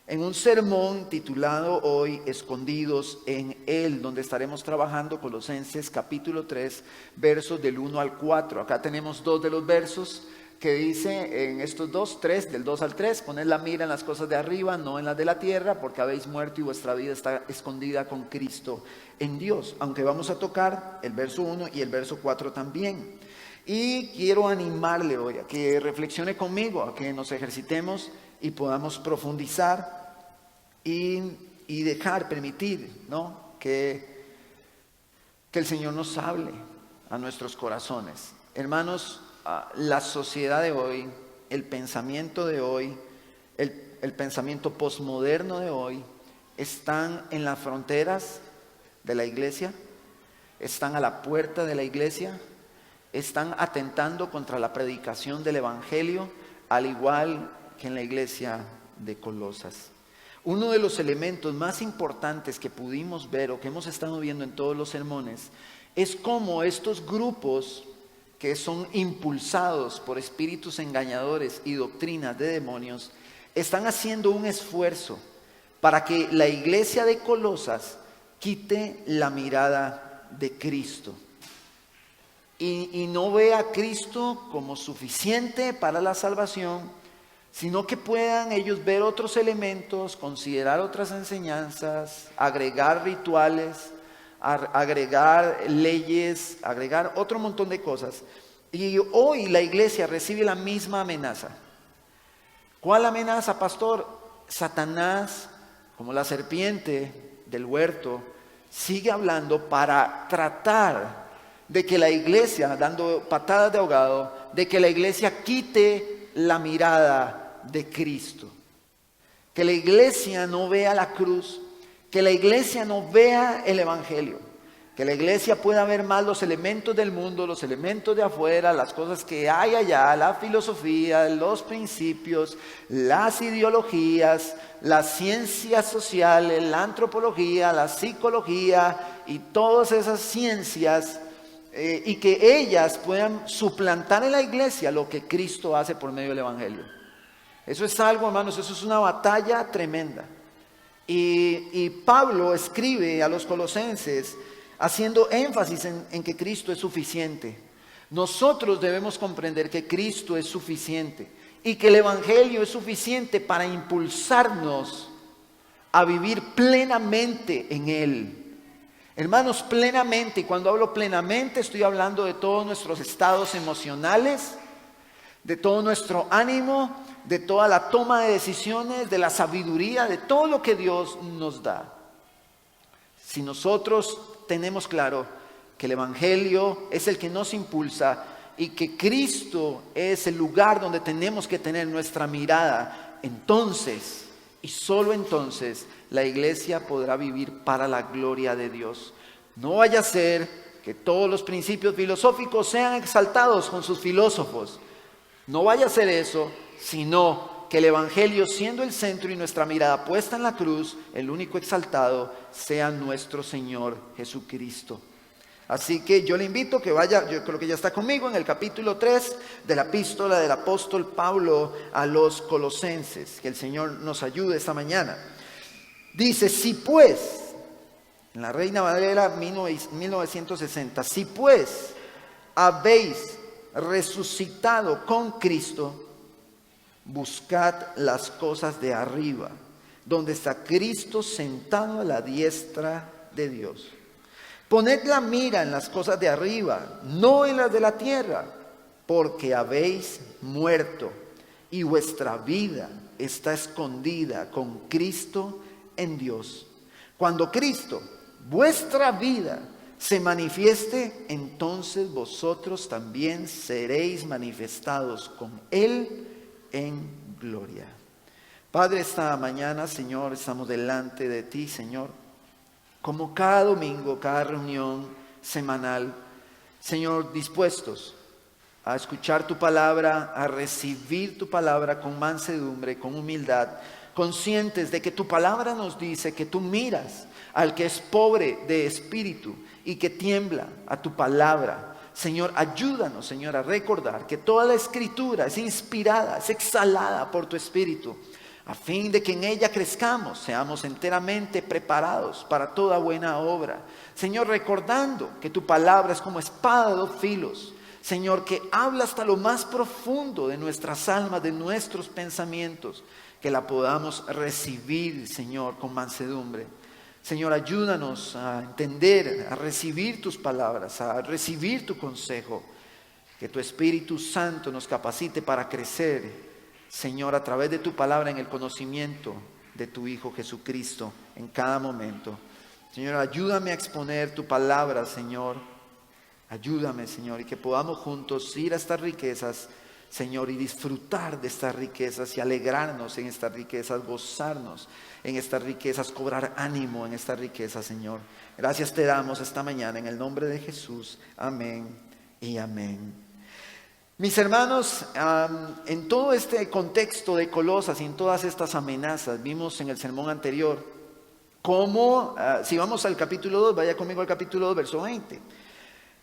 En un sermón titulado hoy Escondidos en Él, donde estaremos trabajando Colosenses capítulo 3, versos del 1 al 4. Acá tenemos dos de los versos que dice en estos dos, del 2 al 3, poned la mira en las cosas de arriba, no en las de la tierra, porque habéis muerto y vuestra vida está escondida con Cristo en Dios. Aunque vamos a tocar el verso 1 y el verso 4 también. Y quiero animarle hoy a que reflexione conmigo, a que nos ejercitemos y podamos profundizar y dejar, permitir, ¿no? que el Señor nos hable a nuestros corazones. Hermanos, la sociedad de hoy, el pensamiento de hoy, el pensamiento posmoderno de hoy, están en las fronteras de la iglesia, están a la puerta de la iglesia, están atentando contra la predicación del evangelio, al igual que en la iglesia de Colosas. Uno de los elementos más importantes que pudimos ver o que hemos estado viendo en todos los sermones es cómo estos grupos que son impulsados por espíritus engañadores y doctrinas de demonios están haciendo un esfuerzo para que la iglesia de Colosas quite la mirada de Cristo y no vea a Cristo como suficiente para la salvación, sino que puedan ellos ver otros elementos, considerar otras enseñanzas, agregar rituales, agregar leyes, agregar otro montón de cosas. Y hoy la iglesia recibe la misma amenaza. ¿Cuál amenaza, pastor? Satanás, como la serpiente del huerto, sigue hablando para tratar de que la iglesia, dando patadas de ahogado, de que la iglesia quite la mirada de Cristo. Que la iglesia no vea la cruz, que la iglesia no vea el evangelio, que la iglesia pueda ver más los elementos del mundo, los elementos de afuera, las cosas que hay allá, la filosofía, los principios, las ideologías, las ciencias sociales, la antropología, la psicología y todas esas ciencias, y que ellas puedan suplantar en la iglesia lo que Cristo hace por medio del evangelio. Eso es algo, hermanos, eso es una batalla tremenda. Y Pablo escribe a los colosenses haciendo énfasis en que Cristo es suficiente. Nosotros debemos comprender que Cristo es suficiente y que el evangelio es suficiente para impulsarnos a vivir plenamente en Él. Hermanos, plenamente, y cuando hablo plenamente estoy hablando de todos nuestros estados emocionales, de todo nuestro ánimo, de toda la toma de decisiones, de la sabiduría, de todo lo que Dios nos da. Si nosotros tenemos claro que el evangelio es el que nos impulsa y que Cristo es el lugar donde tenemos que tener nuestra mirada, entonces, y solo entonces, la iglesia podrá vivir para la gloria de Dios. No vaya a ser que todos los principios filosóficos sean exaltados con sus filósofos. No vaya a ser eso, sino que el evangelio, siendo el centro y nuestra mirada puesta en la cruz, el único exaltado sea nuestro Señor Jesucristo. Así que yo le invito a que vaya, yo creo que ya está conmigo en el capítulo 3 de la epístola del apóstol Pablo a los Colosenses. Que el Señor nos ayude esta mañana. Dice, si pues, en la Reina Valera 1960, si pues habéis resucitado con Cristo, buscad las cosas de arriba, donde está Cristo sentado a la diestra de Dios. Poned la mira en las cosas de arriba, no en las de la tierra, porque habéis muerto y vuestra vida está escondida con Cristo en Dios. Cuando Cristo, vuestra vida, se manifieste, entonces vosotros también seréis manifestados con Él en gloria. Padre, esta mañana, Señor, estamos delante de ti, Señor, como cada domingo, cada reunión semanal, Señor, dispuestos a escuchar tu palabra, a recibir tu palabra con mansedumbre, con humildad, conscientes de que tu palabra nos dice que tú miras al que es pobre de espíritu y que tiembla a tu palabra. Señor, ayúdanos, Señor, a recordar que toda la escritura es inspirada, es exhalada por tu espíritu, a fin de que en ella crezcamos, seamos enteramente preparados para toda buena obra. Señor, recordando que tu palabra es como espada de dos filos, Señor, que habla hasta lo más profundo de nuestras almas, de nuestros pensamientos, que la podamos recibir, Señor, con mansedumbre. Señor, ayúdanos a entender, a recibir tus palabras, a recibir tu consejo. Que tu Espíritu Santo nos capacite para crecer, Señor, a través de tu palabra en el conocimiento de tu Hijo Jesucristo en cada momento. Señor, ayúdame a exponer tu palabra, Señor. Ayúdame, Señor, y que podamos juntos ir a estas riquezas, Señor, y disfrutar de estas riquezas y alegrarnos en estas riquezas, gozarnos en estas riquezas, cobrar ánimo en estas riquezas, Señor. Gracias te damos esta mañana en el nombre de Jesús. Amén y amén. Mis hermanos, en todo este contexto de Colosas y en todas estas amenazas, vimos en el sermón anterior cómo, si vamos al capítulo 2, vaya conmigo al capítulo 2, verso 20.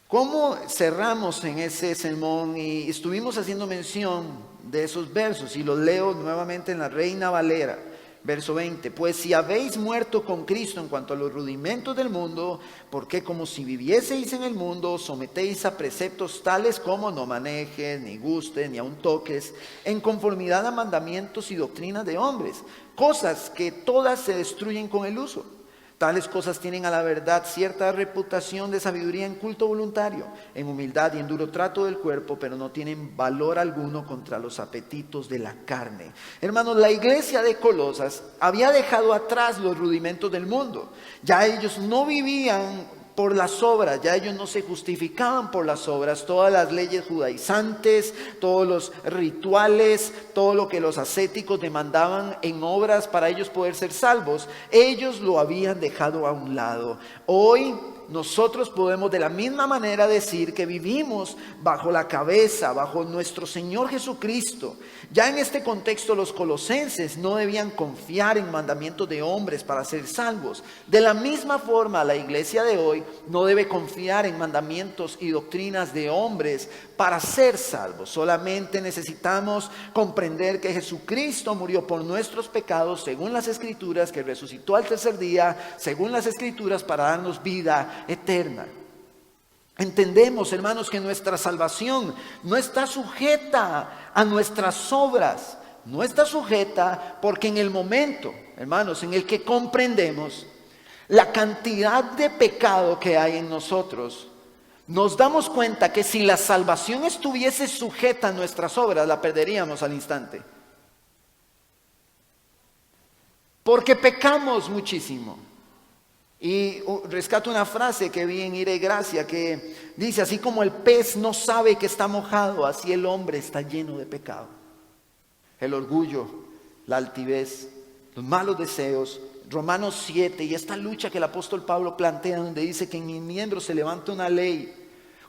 ¿Cómo cerramos en ese sermón? Y estuvimos haciendo mención de esos versos y los leo nuevamente en la Reina Valera, verso 20. Pues si habéis muerto con Cristo en cuanto a los rudimentos del mundo, ¿por qué como si vivieseis en el mundo os sometéis a preceptos tales como no manejes, ni gustes, ni aun toques, en conformidad a mandamientos y doctrinas de hombres? Cosas que todas se destruyen con el uso. Tales cosas tienen a la verdad cierta reputación de sabiduría en culto voluntario, en humildad y en duro trato del cuerpo, pero no tienen valor alguno contra los apetitos de la carne. Hermanos, la iglesia de Colosas había dejado atrás los rudimentos del mundo. Ya ellos no vivían por las obras, ya ellos no se justificaban por las obras. Todas las leyes judaizantes, todos los rituales, todo lo que los ascéticos demandaban en obras para ellos poder ser salvos, ellos lo habían dejado a un lado. Hoy nosotros podemos de la misma manera decir que vivimos bajo la cabeza, bajo nuestro Señor Jesucristo. Ya en este contexto los colosenses no debían confiar en mandamientos de hombres para ser salvos. De la misma forma la iglesia de hoy no debe confiar en mandamientos y doctrinas de hombres para ser salvos. Solamente necesitamos comprender que Jesucristo murió por nuestros pecados según las Escrituras, que resucitó al tercer día según las Escrituras para darnos vida eterna. Entendemos, hermanos, que nuestra salvación no está sujeta a nuestras obras, no está sujeta porque en el momento, hermanos, en el que comprendemos la cantidad de pecado que hay en nosotros, nos damos cuenta que si la salvación estuviese sujeta a nuestras obras, la perderíamos al instante. Porque pecamos muchísimo. Y rescato una frase que vi en Ira y Gracia que dice: así como el pez no sabe que está mojado, así el hombre está lleno de pecado. El orgullo, la altivez, los malos deseos. Romanos 7 y esta lucha que el apóstol Pablo plantea, donde dice que en mi miembro se levanta una ley,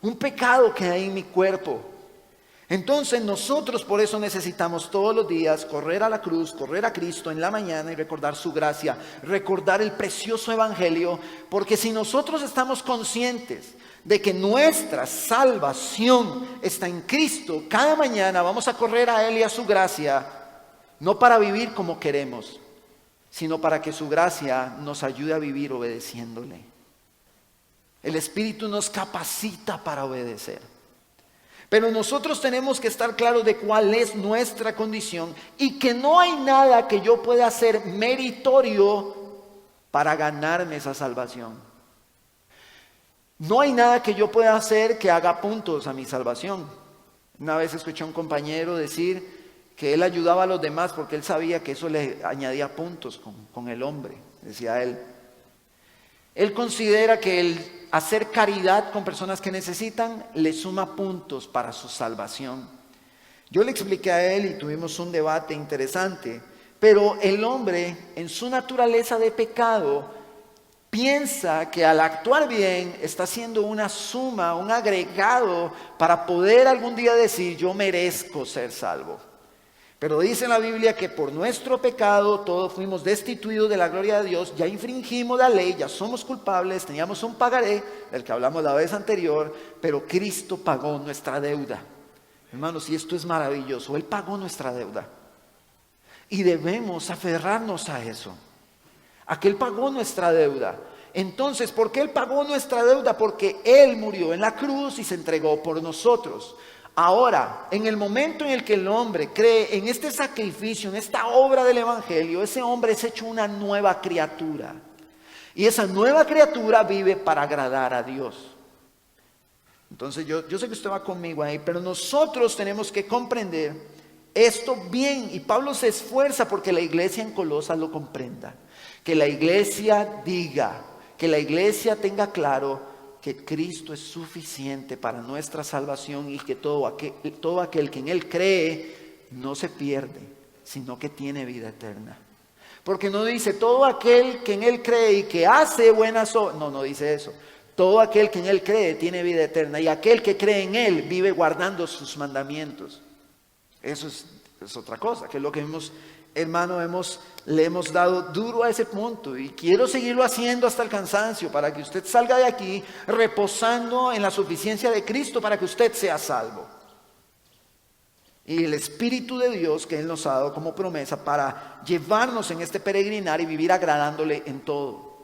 un pecado que hay en mi cuerpo. Entonces nosotros por eso necesitamos todos los días correr a la cruz, correr a Cristo en la mañana y recordar su gracia, recordar el precioso evangelio, porque si nosotros estamos conscientes de que nuestra salvación está en Cristo, cada mañana vamos a correr a Él y a su gracia, no para vivir como queremos, sino para que su gracia nos ayude a vivir obedeciéndole. El Espíritu nos capacita para obedecer. Pero nosotros tenemos que estar claros de cuál es nuestra condición y que no hay nada que yo pueda hacer meritorio para ganarme esa salvación. No hay nada que yo pueda hacer que haga puntos a mi salvación. Una vez escuché a un compañero decir que él ayudaba a los demás porque él sabía que eso le añadía puntos con el hombre, decía él. Él considera que el hacer caridad con personas que necesitan le suma puntos para su salvación. Yo le expliqué a él y tuvimos un debate interesante, pero el hombre en su naturaleza de pecado piensa que al actuar bien está haciendo una suma, un agregado para poder algún día decir yo merezco ser salvo. Pero dice la Biblia que por nuestro pecado todos fuimos destituidos de la gloria de Dios, ya infringimos la ley, ya somos culpables, teníamos un pagaré, del que hablamos la vez anterior, pero Cristo pagó nuestra deuda. Hermanos, y esto es maravilloso, Él pagó nuestra deuda. Y debemos aferrarnos a eso, a que Él pagó nuestra deuda. Entonces, ¿por qué Él pagó nuestra deuda? Porque Él murió en la cruz y se entregó por nosotros. Ahora, en el momento en el que el hombre cree en este sacrificio, en esta obra del Evangelio, ese hombre es hecho una nueva criatura. Y esa nueva criatura vive para agradar a Dios. Entonces yo sé que usted va conmigo ahí, pero nosotros tenemos que comprender esto bien. Y Pablo se esfuerza porque la iglesia en Colosas lo comprenda. Que la iglesia diga, que la iglesia tenga claro que Cristo es suficiente para nuestra salvación y que todo aquel que en Él cree no se pierde, sino que tiene vida eterna. Porque no dice todo aquel que en Él cree y que hace buenas obras. No dice eso. Todo aquel que en Él cree tiene vida eterna y aquel que cree en Él vive guardando sus mandamientos. Eso es otra cosa, que es lo que hemos, hermano, le hemos dado duro a ese punto y quiero seguirlo haciendo hasta el cansancio para que usted salga de aquí reposando en la suficiencia de Cristo para que usted sea salvo. Y el Espíritu de Dios que Él nos ha dado como promesa para llevarnos en este peregrinar y vivir agradándole en todo.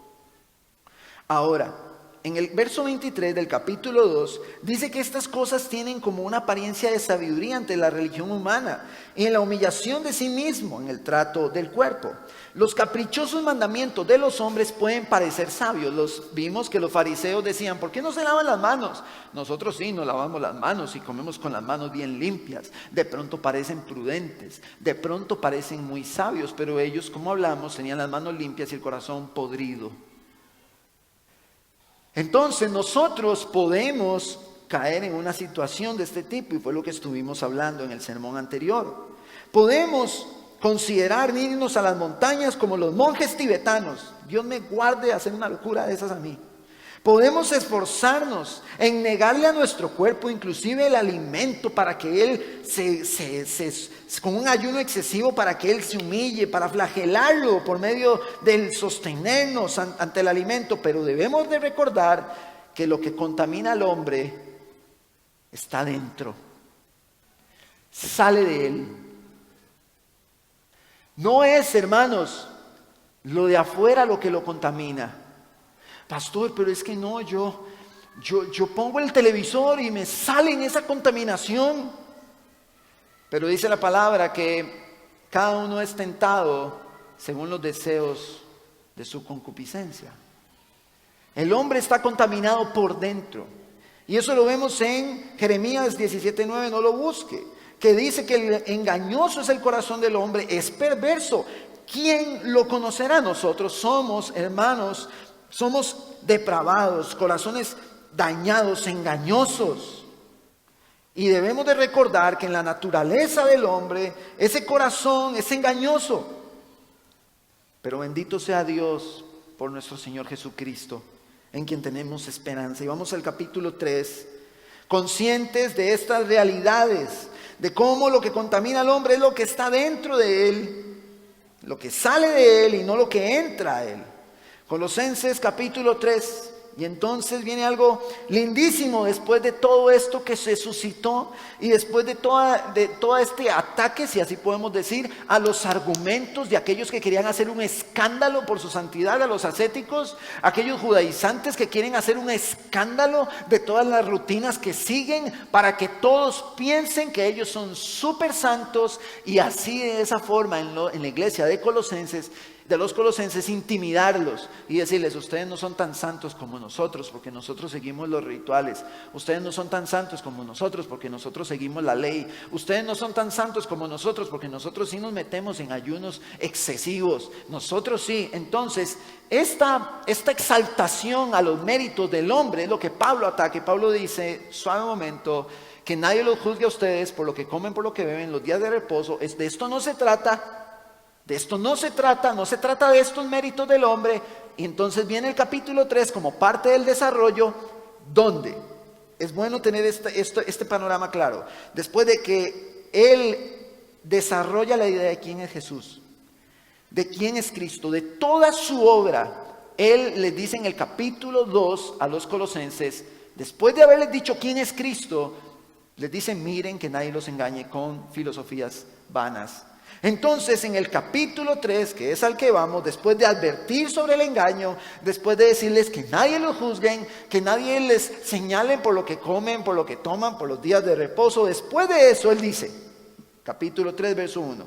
Ahora, en el verso 23 del capítulo 2, dice que estas cosas tienen como una apariencia de sabiduría ante la religión humana y en la humillación de sí mismo, en el trato del cuerpo. Los caprichosos mandamientos de los hombres pueden parecer sabios. Vimos que los fariseos decían, ¿por qué no se lavan las manos? Nosotros sí, nos lavamos las manos y comemos con las manos bien limpias. De pronto parecen prudentes, de pronto parecen muy sabios, pero ellos, como hablamos, tenían las manos limpias y el corazón podrido. Entonces nosotros podemos caer en una situación de este tipo y fue lo que estuvimos hablando en el sermón anterior. Podemos considerar irnos a las montañas como los monjes tibetanos. Dios me guarde hacer una locura de esas a mí. Podemos esforzarnos en negarle a nuestro cuerpo inclusive el alimento para que Él con un ayuno excesivo para que Él se humille, para flagelarlo por medio del sostenernos ante el alimento. Pero debemos de recordar que lo que contamina al hombre está dentro, sale de él. No es, hermanos, lo de afuera lo que lo contamina. Pastor, pero es que no, yo pongo el televisor y me sale en esa contaminación. Pero dice la palabra que cada uno es tentado según los deseos de su concupiscencia. El hombre está contaminado por dentro. Y eso lo vemos en Jeremías 17:9, no lo busque. Que dice que el engañoso es el corazón del hombre, es perverso. ¿Quién lo conocerá? Nosotros somos, hermanos, somos depravados, corazones dañados, engañosos. Y debemos de recordar que en la naturaleza del hombre, ese corazón es engañoso. Pero bendito sea Dios por nuestro Señor Jesucristo, en quien tenemos esperanza. Y vamos al capítulo 3, conscientes de estas realidades, de cómo lo que contamina al hombre es lo que está dentro de él, lo que sale de él y no lo que entra a él. Colosenses capítulo 3, y entonces viene algo lindísimo después de todo esto que se suscitó y después de todo este ataque, si así podemos decir, a los argumentos de aquellos que querían hacer un escándalo por su santidad, a los ascéticos, aquellos judaizantes que quieren hacer un escándalo de todas las rutinas que siguen para que todos piensen que ellos son súper santos y así de esa forma en la iglesia de los colosenses intimidarlos y decirles: ustedes no son tan santos como nosotros porque nosotros seguimos los rituales, ustedes no son tan santos como nosotros porque nosotros seguimos la ley, ustedes no son tan santos como nosotros porque nosotros sí nos metemos en ayunos excesivos, nosotros sí. Entonces esta exaltación a los méritos del hombre es lo que Pablo ataca. Y Pablo dice: suave momento, que nadie los juzgue a ustedes por lo que comen, por lo que beben, los días de reposo. De esto no se trata. De esto no se trata de estos méritos del hombre. Y entonces viene el capítulo 3 como parte del desarrollo, donde es bueno tener este panorama claro. Después de que él desarrolla la idea de quién es Jesús, de quién es Cristo, de toda su obra, él les dice en el capítulo 2 a los colosenses, después de haberles dicho quién es Cristo, les dice: miren que nadie los engañe con filosofías vanas. Entonces en el capítulo 3, que es al que vamos, después de advertir sobre el engaño, después de decirles que nadie los juzguen, que nadie les señalen por lo que comen, por lo que toman, por los días de reposo, después de eso él dice, capítulo 3, verso 1,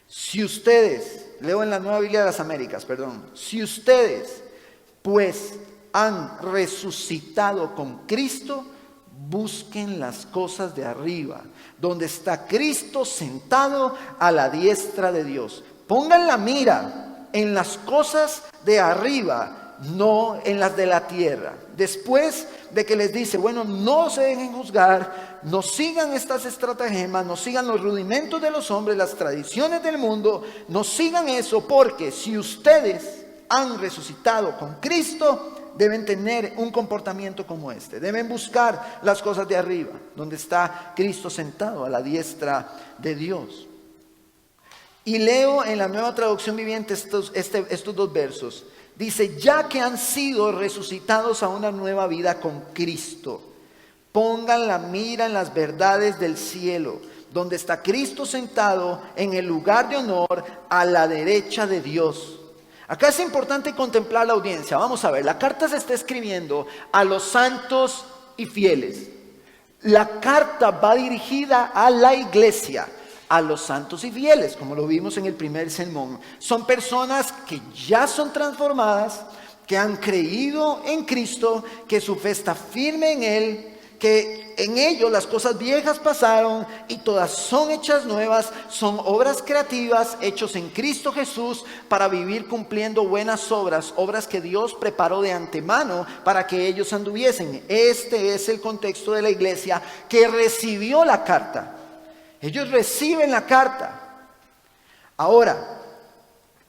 si ustedes, leo en la Nueva Biblia de las Américas, si ustedes pues han resucitado con Cristo, busquen las cosas de arriba, donde está Cristo sentado a la diestra de Dios. Pongan la mira en las cosas de arriba, no en las de la tierra. Después de que les dice, bueno, no se dejen juzgar, no sigan estas estratagemas, no sigan los rudimentos de los hombres, las tradiciones del mundo, no sigan eso, porque si ustedes han resucitado con Cristo, deben tener un comportamiento como este. Deben buscar las cosas de arriba, donde está Cristo sentado a la diestra de Dios. Y leo en la Nueva Traducción Viviente estos dos versos. Dice, ya que han sido resucitados a una nueva vida con Cristo, pongan la mira en las verdades del cielo, donde está Cristo sentado en el lugar de honor a la derecha de Dios. Acá es importante contemplar la audiencia. Vamos a ver, la carta se está escribiendo a los santos y fieles. La carta va dirigida a la iglesia, a los santos y fieles, como lo vimos en el primer sermón. Son personas que ya son transformadas, que han creído en Cristo, que su fe está firme en Él, que en ellos las cosas viejas pasaron y todas son hechas nuevas, son obras creativas, hechos en Cristo Jesús para vivir cumpliendo buenas obras, obras que Dios preparó de antemano para que ellos anduviesen. Este es el contexto de la iglesia que recibió la carta. Ellos reciben la carta. Ahora,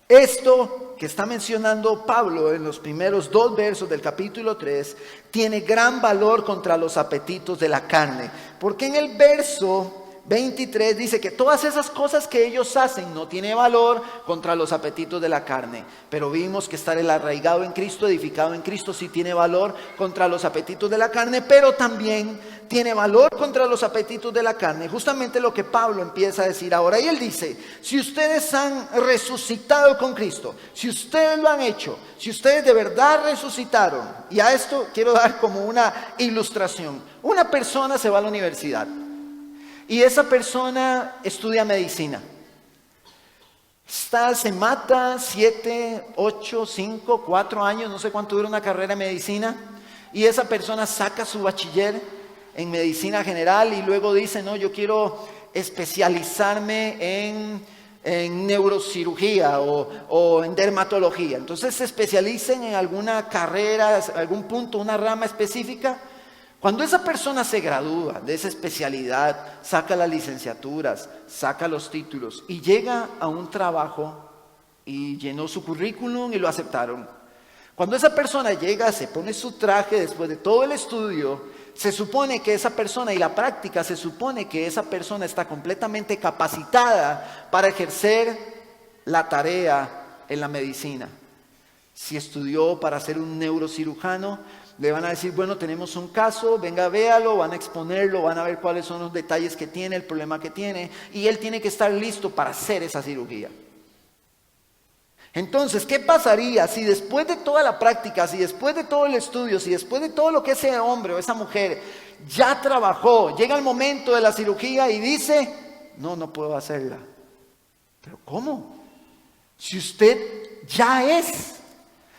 esto que está mencionando Pablo en los primeros 2 versos del capítulo 3 tiene gran valor contra los apetitos de la carne, porque en el verso 23 dice que todas esas cosas que ellos hacen no tiene valor contra los apetitos de la carne, pero vimos que estar el arraigado en Cristo, edificado en Cristo, sí tiene valor contra los apetitos de la carne, pero también tiene valor contra los apetitos de la carne, justamente lo que Pablo empieza a decir ahora. Y él dice, si ustedes han resucitado con Cristo, si ustedes lo han hecho, si ustedes de verdad resucitaron, y a esto quiero dar como una ilustración. Una persona se va a la universidad y esa persona estudia medicina. Se mata 7, 8, 5, 4 años, no sé cuánto dura una carrera de medicina, y esa persona saca su bachiller en medicina general y luego dice, no, yo quiero especializarme en neurocirugía o en dermatología. Entonces se especializan en alguna carrera, algún punto, una rama específica. Cuando esa persona se gradúa de esa especialidad, saca las licenciaturas, saca los títulos y llega a un trabajo y llenó su currículum y lo aceptaron. Cuando esa persona llega, se pone su traje después de todo el estudio, se supone que esa persona y la práctica, se supone que esa persona está completamente capacitada para ejercer la tarea en la medicina. Si estudió para ser un neurocirujano, le van a decir, bueno, tenemos un caso, venga, véalo, van a exponerlo, van a ver cuáles son los detalles que tiene, el problema que tiene, y él tiene que estar listo para hacer esa cirugía. Entonces, ¿qué pasaría si después de toda la práctica, si después de todo el estudio, si después de todo lo que ese hombre o esa mujer ya trabajó, llega el momento de la cirugía y dice, no puedo hacerla? ¿Pero cómo? Si usted ya es...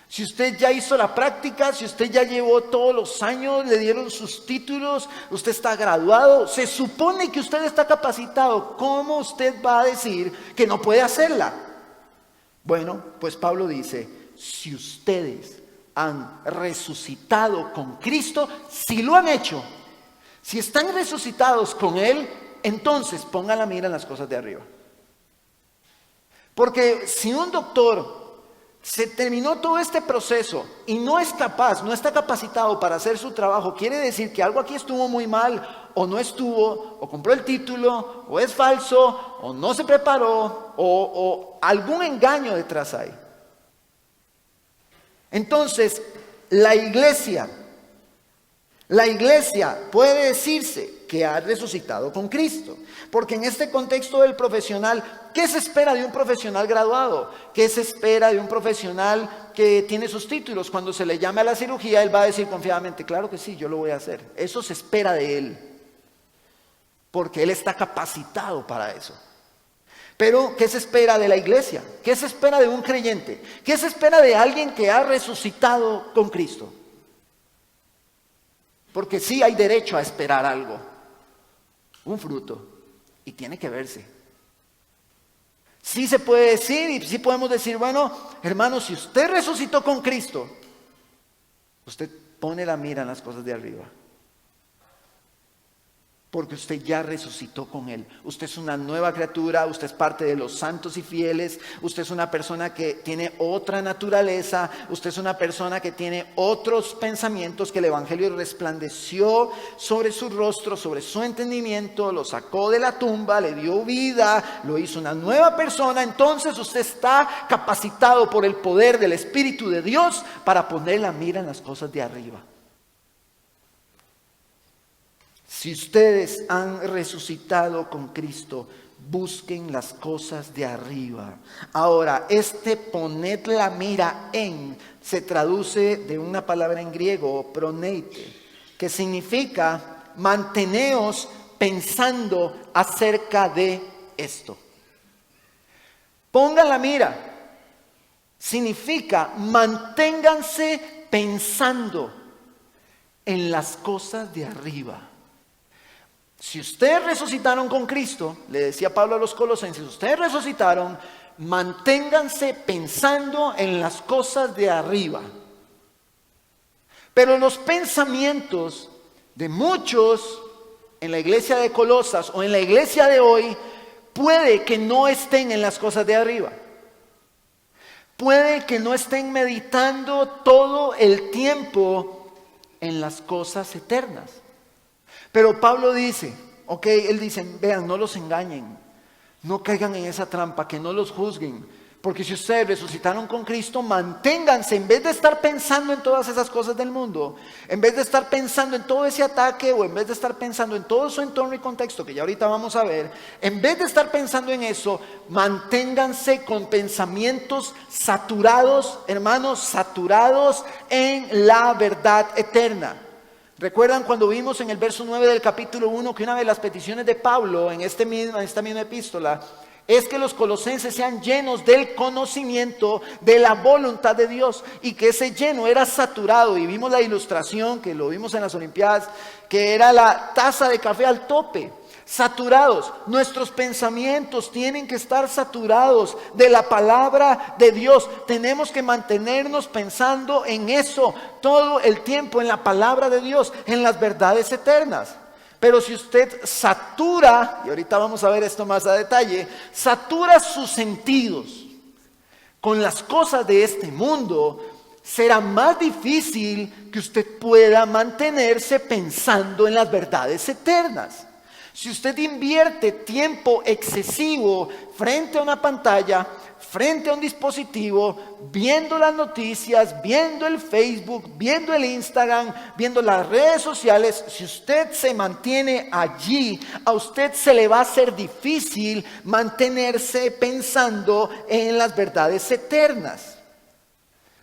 Si usted ya hizo la práctica, si usted ya llevó todos los años, le dieron sus títulos, usted está graduado, se supone que usted está capacitado, ¿cómo usted va a decir que no puede hacerla? Bueno, pues Pablo dice, si ustedes han resucitado con Cristo, si lo han hecho, si están resucitados con Él, entonces pongan la mira en las cosas de arriba. Porque si un doctor se terminó todo este proceso y no es capaz, no está capacitado para hacer su trabajo, quiere decir que algo aquí estuvo muy mal, o no estuvo, o compró el título, o es falso, o no se preparó, o algún engaño detrás hay. Entonces, la iglesia puede decirse que ha resucitado con Cristo. Porque en este contexto del profesional, ¿qué se espera de un profesional graduado? ¿Qué se espera de un profesional que tiene sus títulos? Cuando se le llame a la cirugía, él va a decir confiadamente, claro que sí, yo lo voy a hacer. Eso se espera de él. Porque él está capacitado para eso. Pero, ¿qué se espera de la iglesia? ¿Qué se espera de un creyente? ¿Qué se espera de alguien que ha resucitado con Cristo? Porque sí hay derecho a esperar algo, un fruto, y tiene que verse. Sí se puede decir y sí podemos decir, bueno, hermano, si usted resucitó con Cristo, usted pone la mira en las cosas de arriba. Porque usted ya resucitó con Él. Usted es una nueva criatura, usted es parte de los santos y fieles, usted es una persona que tiene otra naturaleza, usted es una persona que tiene otros pensamientos, que el Evangelio resplandeció sobre su rostro, sobre su entendimiento, lo sacó de la tumba, le dio vida, lo hizo una nueva persona. Entonces usted está capacitado por el poder del Espíritu de Dios para poner la mira en las cosas de arriba. Si ustedes han resucitado con Cristo, busquen las cosas de arriba. Ahora, poned la mira en, se traduce de una palabra en griego, proneite, que significa manteneos pensando acerca de esto. Pongan la mira, significa manténganse pensando en las cosas de arriba. Si ustedes resucitaron con Cristo, le decía Pablo a los Colosenses, ustedes resucitaron, manténganse pensando en las cosas de arriba. Pero los pensamientos de muchos en la iglesia de Colosas o en la iglesia de hoy, puede que no estén en las cosas de arriba. Puede que no estén meditando todo el tiempo en las cosas eternas. Pero Pablo dice, él dice, vean, no los engañen, no caigan en esa trampa, que no los juzguen, porque si ustedes resucitaron con Cristo, manténganse, en vez de estar pensando en todas esas cosas del mundo, en vez de estar pensando en todo ese ataque, o en vez de estar pensando en todo su entorno y contexto, que ya ahorita vamos a ver, en vez de estar pensando en eso, manténganse con pensamientos saturados, hermanos, saturados en la verdad eterna. ¿Recuerdan cuando vimos en el verso 9 del capítulo 1 que una de las peticiones de Pablo en esta misma epístola es que los colosenses sean llenos del conocimiento de la voluntad de Dios, y que ese lleno era saturado? Y vimos la ilustración que lo vimos en las Olimpiadas, que era la taza de café al tope. Saturados, nuestros pensamientos tienen que estar saturados de la palabra de Dios. Tenemos que mantenernos pensando en eso todo el tiempo, en la palabra de Dios, en las verdades eternas. Pero si usted satura, y ahorita vamos a ver esto más a detalle, satura sus sentidos con las cosas de este mundo, será más difícil que usted pueda mantenerse pensando en las verdades eternas. Si usted invierte tiempo excesivo frente a una pantalla, frente a un dispositivo, viendo las noticias, viendo el Facebook, viendo el Instagram, viendo las redes sociales, si usted se mantiene allí, a usted se le va a hacer difícil mantenerse pensando en las verdades eternas.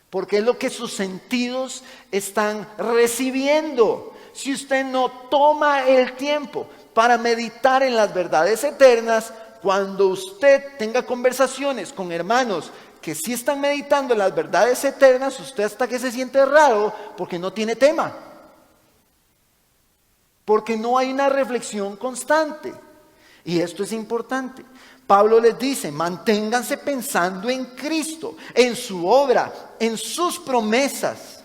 Porque es lo que sus sentidos están recibiendo. Si usted no toma el tiempo para meditar en las verdades eternas, cuando usted tenga conversaciones con hermanos que sí están meditando en las verdades eternas, usted hasta que se siente raro porque no tiene tema, porque no hay una reflexión constante. Y esto es importante. Pablo les dice, manténganse pensando en Cristo, en su obra, en sus promesas,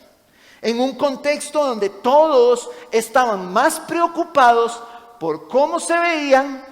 en un contexto donde todos estaban más preocupados por cómo se veían,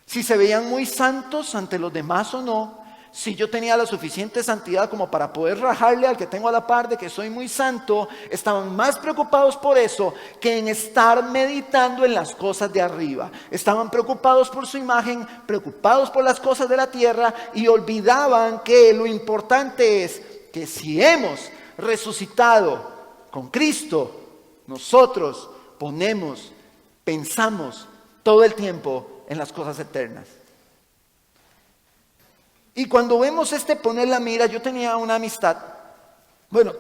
si se veían muy santos ante los demás o no, si yo tenía la suficiente santidad como para poder rajarle al que tengo a la par de que soy muy santo, estaban más preocupados por eso que en estar meditando en las cosas de arriba. Estaban preocupados por su imagen, preocupados por las cosas de la tierra y olvidaban que lo importante es que si hemos resucitado con Cristo, nosotros pensamos todo el tiempo en las cosas eternas. Y cuando vemos poner la mira, yo tenía una amistad,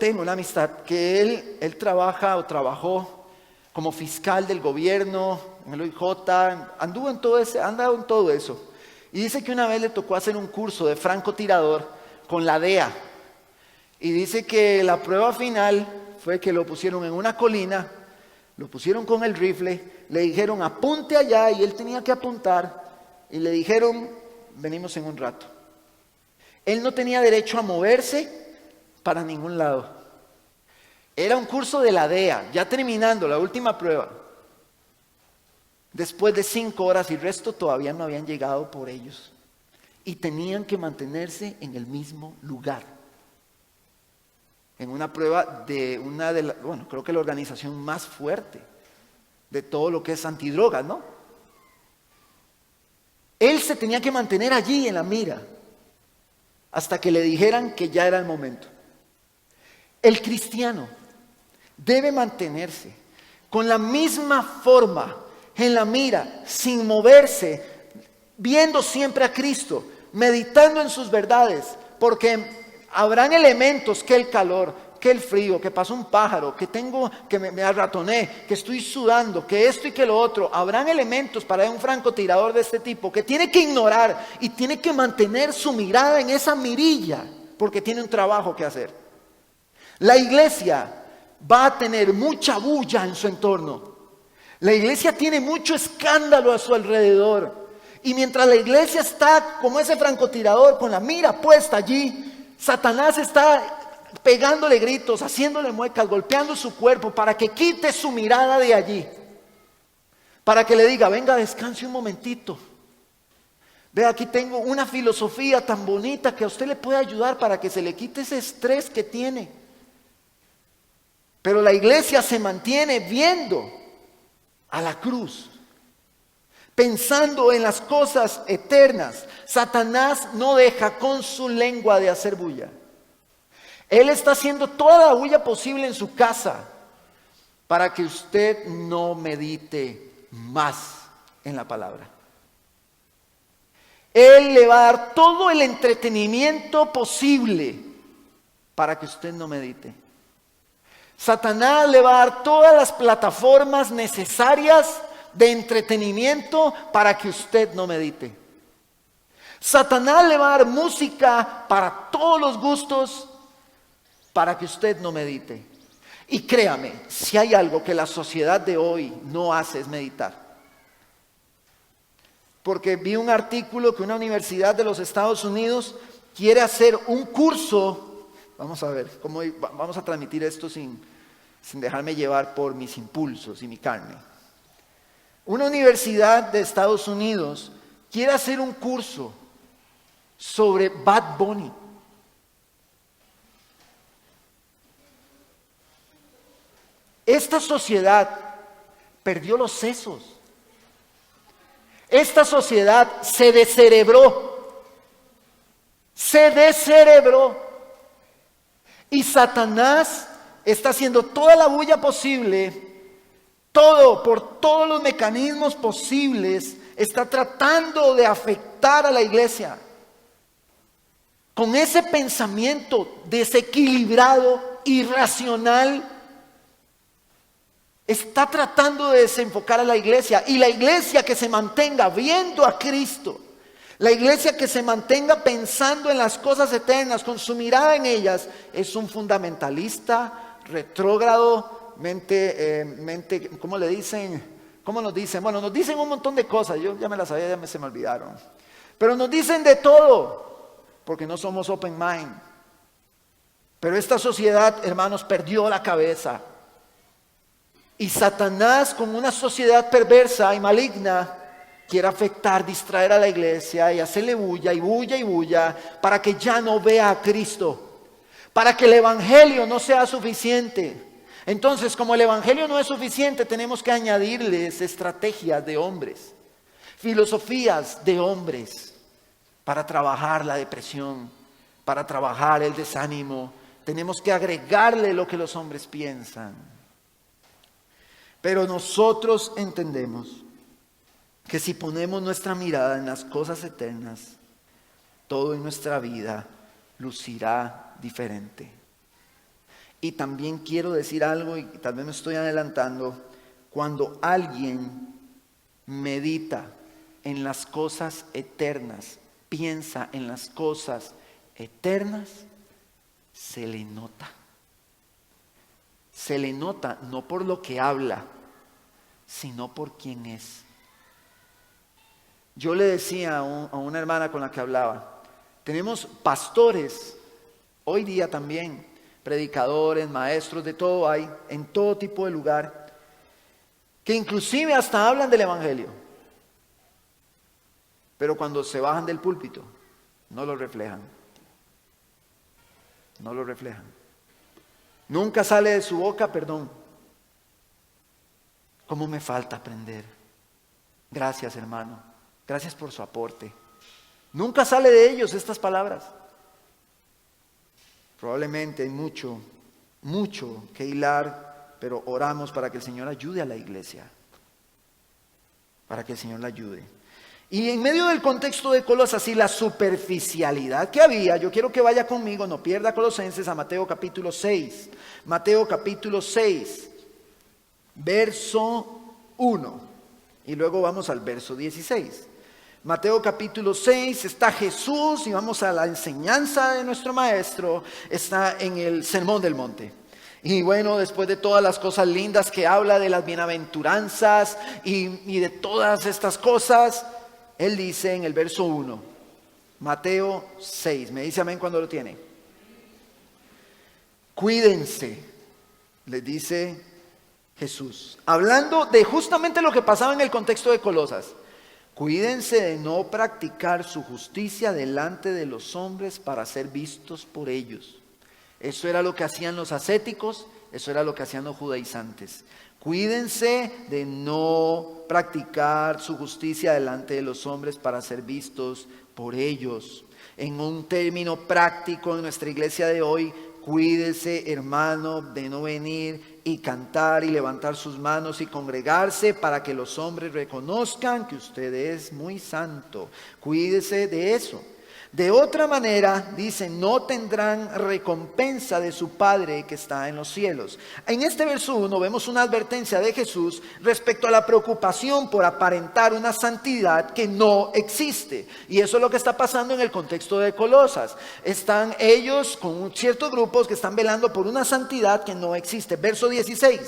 tengo una amistad que él trabajó como fiscal del gobierno, en el OIJ, ha andado en todo eso. Y dice que una vez le tocó hacer un curso de francotirador con la DEA. Y dice que la prueba final fue que lo pusieron en una colina, lo pusieron con el rifle, le dijeron apunte allá y él tenía que apuntar y le dijeron venimos en un rato. Él no tenía derecho a moverse para ningún lado. Era un curso de la DEA, ya terminando la última prueba. Después de 5 horas y el resto todavía no habían llegado por ellos. Y tenían que mantenerse en el mismo lugar. En una prueba de creo que la organización más fuerte de todo lo que es antidrogas, ¿no? Él se tenía que mantener allí en la mira hasta que le dijeran que ya era el momento. El cristiano debe mantenerse con la misma forma en la mira, sin moverse, viendo siempre a Cristo, meditando en sus verdades, porque habrán elementos que el calor, que el frío, que pasó un pájaro, que me arratoné, que estoy sudando, que esto y que lo otro. Habrán elementos para un francotirador de este tipo que tiene que ignorar y tiene que mantener su mirada en esa mirilla, porque tiene un trabajo que hacer. La iglesia va a tener mucha bulla en su entorno. La iglesia tiene mucho escándalo a su alrededor. Y mientras la iglesia está como ese francotirador con la mira puesta allí, Satanás está pegándole gritos, haciéndole muecas, golpeando su cuerpo para que quite su mirada de allí. Para que le diga, venga, descanse un momentito. Ve, aquí tengo una filosofía tan bonita que a usted le puede ayudar para que se le quite ese estrés que tiene. Pero la iglesia se mantiene viendo a la cruz, pensando en las cosas eternas. Satanás no deja con su lengua de hacer bulla. Él está haciendo toda la bulla posible en su casa para que usted no medite más en la palabra. Él le va a dar todo el entretenimiento posible para que usted no medite. Satanás le va a dar todas las plataformas necesarias de entretenimiento para que usted no medite. Satanás le va a dar música para todos los gustos para que usted no medite. Y créame, si hay algo que la sociedad de hoy no hace es meditar. Porque vi un artículo que una universidad de los Estados Unidos quiere hacer un curso. Vamos a ver, vamos a transmitir esto sin dejarme llevar por mis impulsos y mi carne. Una universidad de Estados Unidos quiere hacer un curso sobre Bad Bunny. Esta sociedad perdió los sesos. Esta sociedad se descerebró. Y Satanás está haciendo toda la bulla posible, por todos los mecanismos posibles, está tratando de afectar a la iglesia. Con ese pensamiento desequilibrado, irracional, está tratando de desenfocar a la iglesia. Y la iglesia que se mantenga viendo a Cristo, la iglesia que se mantenga pensando en las cosas eternas, con su mirada en ellas, es un fundamentalista, retrógrado, mente, ¿cómo le dicen? ¿Cómo nos dicen? Bueno, nos dicen un montón de cosas, yo ya me las sabía, se me olvidaron. Pero nos dicen de todo, porque no somos open mind. Pero esta sociedad, hermanos, perdió la cabeza. Y Satanás, con una sociedad perversa y maligna, quiere afectar, distraer a la iglesia y hacerle bulla y bulla y bulla para que ya no vea a Cristo, para que el evangelio no sea suficiente. Entonces, como el evangelio no es suficiente, tenemos que añadirles estrategias de hombres, filosofías de hombres para trabajar la depresión, para trabajar el desánimo. Tenemos que agregarle lo que los hombres piensan. Pero nosotros entendemos que si ponemos nuestra mirada en las cosas eternas, todo en nuestra vida lucirá diferente. Y también quiero decir algo, y tal vez me estoy adelantando, cuando alguien medita en las cosas eternas, piensa en las cosas eternas, se le nota. Se le nota no por lo que habla, sino por quién es. Yo le decía a una hermana con la que hablaba, tenemos pastores, hoy día también, predicadores, maestros, de todo hay, en todo tipo de lugar, que inclusive hasta hablan del evangelio, pero cuando se bajan del púlpito, no lo reflejan. No lo reflejan. Nunca sale de su boca perdón. ¿Cómo me falta aprender? Gracias, hermano. Gracias por su aporte. Nunca sale de ellos estas palabras. Probablemente hay mucho que hilar, pero oramos para que el Señor ayude a la iglesia. Para que el Señor la ayude. Y en medio del contexto de Colosas y la superficialidad que había, yo quiero que vaya conmigo, no pierda Colosenses, a Mateo capítulo 6. Mateo capítulo 6, verso 1. Y luego vamos al verso 16. Mateo capítulo 6, está Jesús y vamos a la enseñanza de nuestro maestro, está en el Sermón del Monte. Y bueno, después de todas las cosas lindas que habla de las bienaventuranzas y de todas estas cosas, él dice en el verso 1, Mateo 6, me dice amén cuando lo tiene. Cuídense, le dice Jesús, hablando de justamente lo que pasaba en el contexto de Colosas. Cuídense de no practicar su justicia delante de los hombres para ser vistos por ellos. Eso era lo que hacían los ascéticos, eso era lo que hacían los judaizantes. Cuídense de no practicar su justicia delante de los hombres para ser vistos por ellos. En un término práctico en nuestra iglesia de hoy, cuídese, hermano, de no venir y cantar y levantar sus manos y congregarse para que los hombres reconozcan que usted es muy santo. Cuídese de eso. De otra manera, dice, no tendrán recompensa de su Padre que está en los cielos. En este verso 1 vemos una advertencia de Jesús respecto a la preocupación por aparentar una santidad que no existe. Y eso es lo que está pasando en el contexto de Colosas. Están ellos con ciertos grupos que están velando por una santidad que no existe. Verso 16.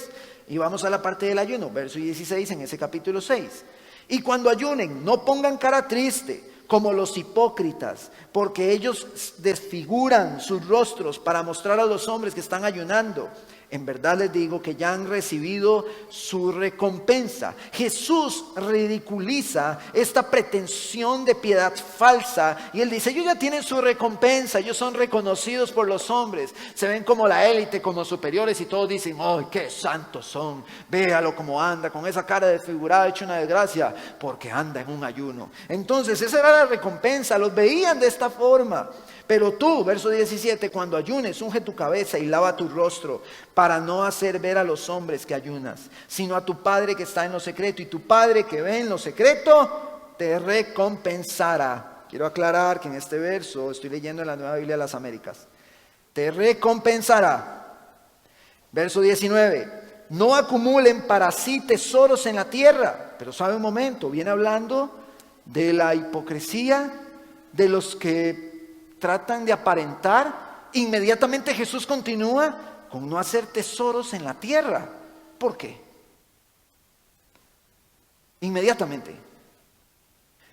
Y vamos a la parte del ayuno. Verso 16 en ese capítulo 6. Y cuando ayunen, no pongan cara triste como los hipócritas, porque ellos desfiguran sus rostros para mostrar a los hombres que están ayunando. En verdad les digo que ya han recibido su recompensa. Jesús ridiculiza esta pretensión de piedad falsa y él dice, ellos ya tienen su recompensa, ellos son reconocidos por los hombres, se ven como la élite, como superiores y todos dicen, ¡ay, qué santos son! Véalo cómo anda, con esa cara desfigurada, hecho una desgracia, porque anda en un ayuno. Entonces esa era la recompensa, los veían de esta forma. Pero tú, verso 17, cuando ayunes, unge tu cabeza y lava tu rostro, para no hacer ver a los hombres que ayunas, sino a tu Padre que está en lo secreto, y tu Padre que ve en lo secreto te recompensará. Quiero aclarar que en este verso, estoy leyendo en la Nueva Biblia de las Américas, te recompensará. Verso 19, no acumulen para sí tesoros en la tierra. Pero sabe un momento, viene hablando de la hipocresía de los que tratan de aparentar. Inmediatamente Jesús continúa con no hacer tesoros en la tierra. ¿Por qué? Inmediatamente.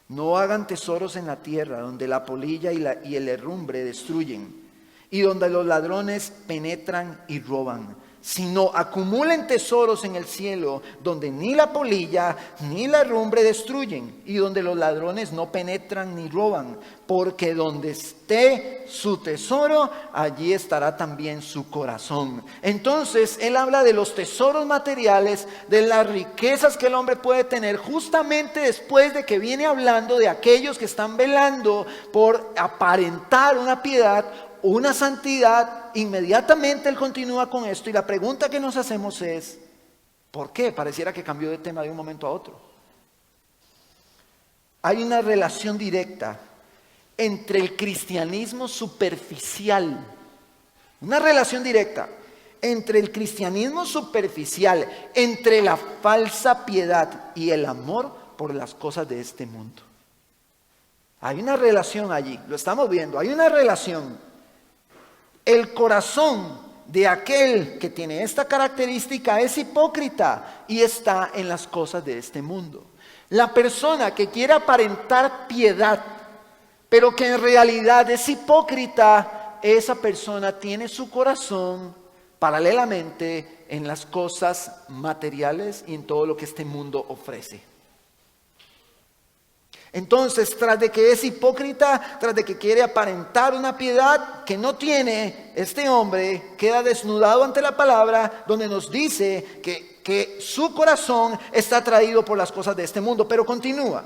No hagan tesoros en la tierra donde la polilla y el herrumbre destruyen y donde los ladrones penetran y roban, sino acumulen tesoros en el cielo, donde ni la polilla ni la herrumbre destruyen, y donde los ladrones no penetran ni roban, porque donde esté su tesoro, allí estará también su corazón. Entonces, él habla de los tesoros materiales, de las riquezas que el hombre puede tener, justamente después de que viene hablando de aquellos que están velando por aparentar una piedad, una santidad. Inmediatamente él continúa con esto, y la pregunta que nos hacemos es, ¿por qué? Pareciera que cambió de tema de un momento a otro. Hay una relación directa entre el cristianismo superficial, una relación directa entre el cristianismo superficial, entre la falsa piedad y el amor por las cosas de este mundo. Hay una relación allí, lo estamos viendo, hay una relación. El corazón de aquel que tiene esta característica es hipócrita y está en las cosas de este mundo. La persona que quiere aparentar piedad, pero que en realidad es hipócrita, esa persona tiene su corazón paralelamente en las cosas materiales y en todo lo que este mundo ofrece. Entonces, tras de que es hipócrita, tras de que quiere aparentar una piedad que no tiene, este hombre queda desnudado ante la palabra, donde nos dice que su corazón está atraído por las cosas de este mundo. Pero continúa,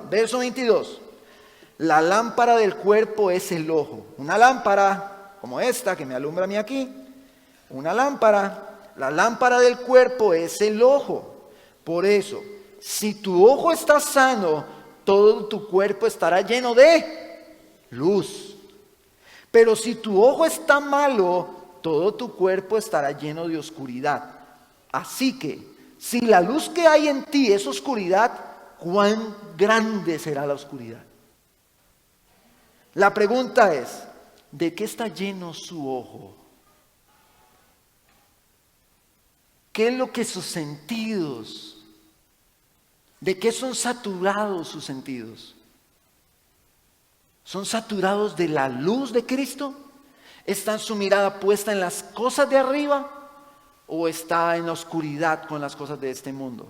verso 22. La lámpara del cuerpo es el ojo. Una lámpara como esta que me alumbra a mí aquí, la lámpara del cuerpo es el ojo. Por eso, si tu ojo está sano, todo tu cuerpo estará lleno de luz. Pero si tu ojo está malo, todo tu cuerpo estará lleno de oscuridad. Así que, si la luz que hay en ti es oscuridad, ¿cuán grande será la oscuridad? La pregunta es, ¿de qué está lleno su ojo? ¿Qué es lo que sus sentidos? ¿De qué son saturados sus sentidos? ¿Son saturados de la luz de Cristo? ¿Está su mirada puesta en las cosas de arriba? ¿O está en la oscuridad con las cosas de este mundo?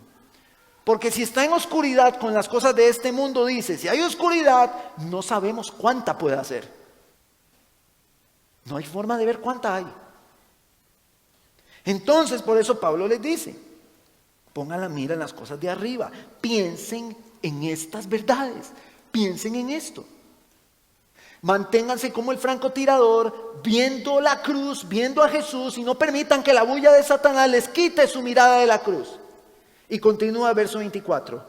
Porque si está en oscuridad con las cosas de este mundo, dice, si hay oscuridad, no sabemos cuánta puede hacer. No hay forma de ver cuánta hay. Entonces, por eso Pablo les dice, pongan la mira en las cosas de arriba. Piensen en estas verdades. Piensen en esto. Manténganse como el francotirador, viendo la cruz, viendo a Jesús, y no permitan que la bulla de Satanás les quite su mirada de la cruz. Y continúa el verso 24.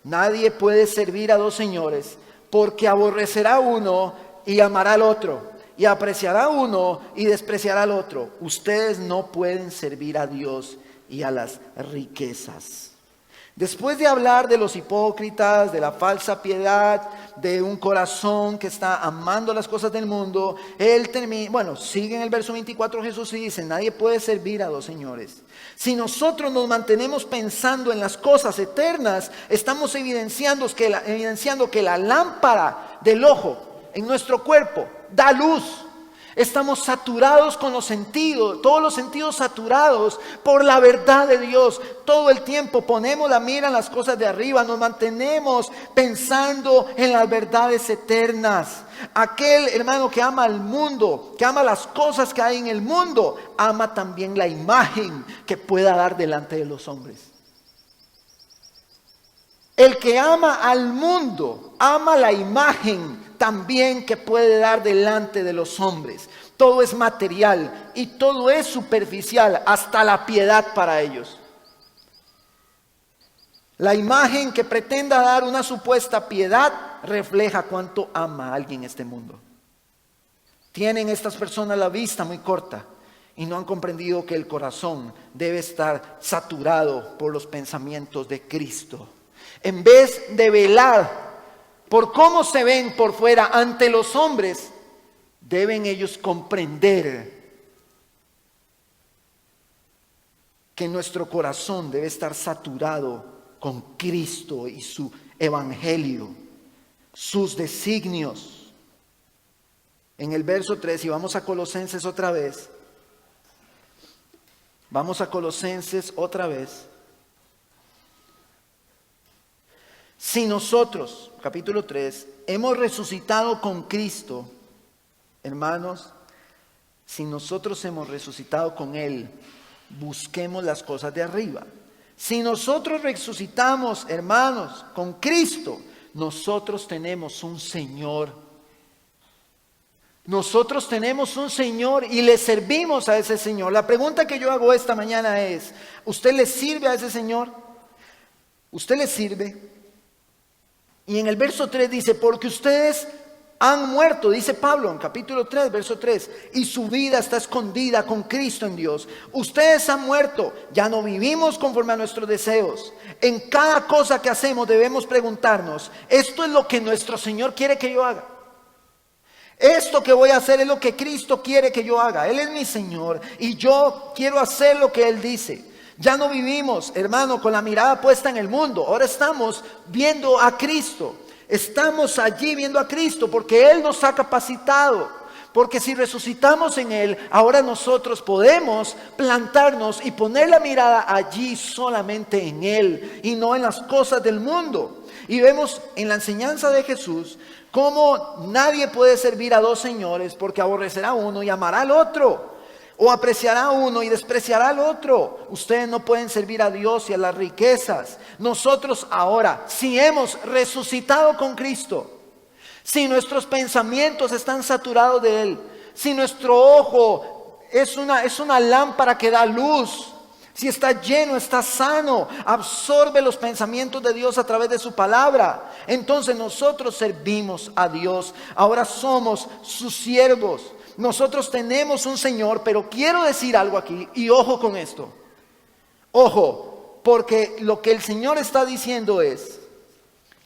Nadie puede servir a dos señores, porque aborrecerá a uno y amará al otro, y apreciará a uno y despreciará al otro. Ustedes no pueden servir a Dios y a las riquezas. Después de hablar de los hipócritas, de la falsa piedad, de un corazón que está amando las cosas del mundo, él termina, sigue en el verso 24 Jesús y dice, nadie puede servir a dos señores. Si nosotros nos mantenemos pensando en las cosas eternas, estamos evidenciando que la lámpara del ojo en nuestro cuerpo da luz. Estamos saturados con los sentidos, todos los sentidos saturados por la verdad de Dios. Todo el tiempo ponemos la mira en las cosas de arriba, nos mantenemos pensando en las verdades eternas. Aquel hermano que ama al mundo, que ama las cosas que hay en el mundo, ama también la imagen que pueda dar delante de los hombres. El que ama al mundo, ama la imagen también que puede dar delante de los hombres. Todo es material y todo es superficial, hasta la piedad para ellos. La imagen que pretenda dar una supuesta piedad refleja cuánto ama a alguien este mundo. Tienen estas personas la vista muy corta y no han comprendido que el corazón debe estar saturado por los pensamientos de Cristo. En vez de velar por cómo se ven por fuera ante los hombres, deben ellos comprender que nuestro corazón debe estar saturado con Cristo y su evangelio, sus designios. En el verso 3, y vamos a Colosenses otra vez, Vamos a Colosenses otra vez. Si nosotros, capítulo 3, hemos resucitado con Cristo, hermanos, si nosotros hemos resucitado con Él, busquemos las cosas de arriba. Si nosotros resucitamos, hermanos, con Cristo, nosotros tenemos un Señor. Nosotros tenemos un Señor y le servimos a ese Señor. La pregunta que yo hago esta mañana es, ¿usted le sirve a ese Señor? ¿Usted le sirve? Y en el verso 3 dice, porque ustedes han muerto, dice Pablo en capítulo 3, verso 3, y su vida está escondida con Cristo en Dios. Ustedes han muerto, ya no vivimos conforme a nuestros deseos. En cada cosa que hacemos debemos preguntarnos, ¿esto es lo que nuestro Señor quiere que yo haga? Esto que voy a hacer es lo que Cristo quiere que yo haga. Él es mi Señor y yo quiero hacer lo que Él dice. Ya no vivimos, hermano, con la mirada puesta en el mundo. Ahora estamos viendo a Cristo. Estamos allí viendo a Cristo porque Él nos ha capacitado. Porque si resucitamos en Él, ahora nosotros podemos plantarnos y poner la mirada allí solamente en Él y no en las cosas del mundo. Y vemos en la enseñanza de Jesús cómo nadie puede servir a dos señores, porque aborrecerá a uno y amará al otro. O apreciará a uno y despreciará al otro. Ustedes no pueden servir a Dios y a las riquezas. Nosotros ahora, si hemos resucitado con Cristo, si nuestros pensamientos están saturados de Él, si nuestro ojo es una lámpara que da luz, si está lleno, está sano, absorbe los pensamientos de Dios a través de su palabra, entonces nosotros servimos a Dios. Ahora somos sus siervos. Nosotros tenemos un Señor, pero quiero decir algo aquí, y ojo con esto. Ojo, porque lo que el Señor está diciendo es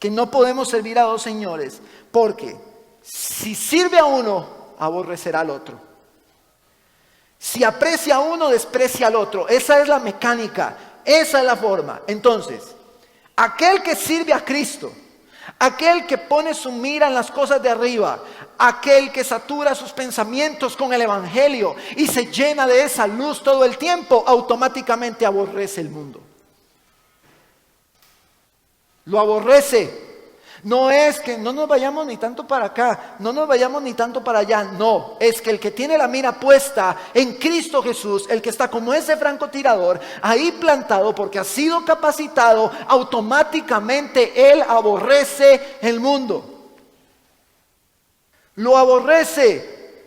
que no podemos servir a dos señores, porque si sirve a uno, aborrecerá al otro. Si aprecia a uno, desprecia al otro. Esa es la mecánica, esa es la forma. Entonces, aquel que sirve a Cristo, aquel que pone su mira en las cosas de arriba, aquel que satura sus pensamientos con el Evangelio y se llena de esa luz todo el tiempo, automáticamente aborrece el mundo. Lo aborrece. No es que no nos vayamos ni tanto para acá, no nos vayamos ni tanto para allá. No, es que el que tiene la mira puesta en Cristo Jesús, el que está como ese francotirador, ahí plantado porque ha sido capacitado, automáticamente él aborrece el mundo. Lo aborrece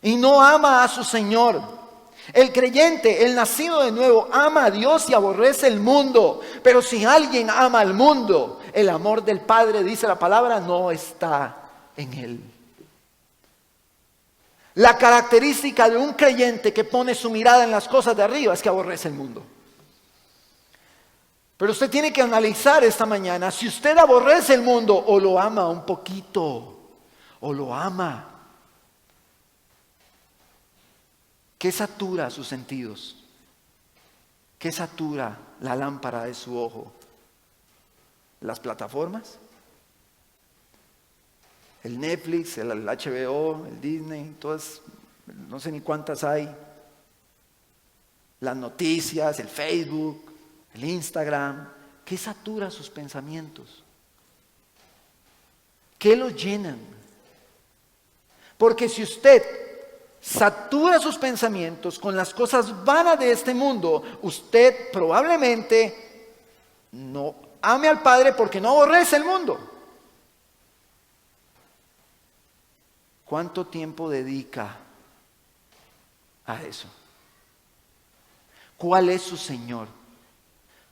y no ama a su Señor. El creyente, el nacido de nuevo, ama a Dios y aborrece el mundo. Pero si alguien ama al mundo, el amor del Padre, dice la palabra, no está en él. La característica de un creyente que pone su mirada en las cosas de arriba es que aborrece el mundo. Pero usted tiene que analizar esta mañana si usted aborrece el mundo o lo ama un poquito, o lo ama. ¿Qué satura sus sentidos? ¿Qué satura la lámpara de su ojo? ¿Las plataformas? El Netflix, el HBO, el Disney, todas, no sé ni cuántas hay. Las noticias, el Facebook, el Instagram. ¿Qué satura sus pensamientos? ¿Qué los llenan? Porque si usted satura sus pensamientos con las cosas vanas de este mundo, usted probablemente no ame al Padre porque no aborrece el mundo. ¿Cuánto tiempo dedica a eso? ¿Cuál es su Señor?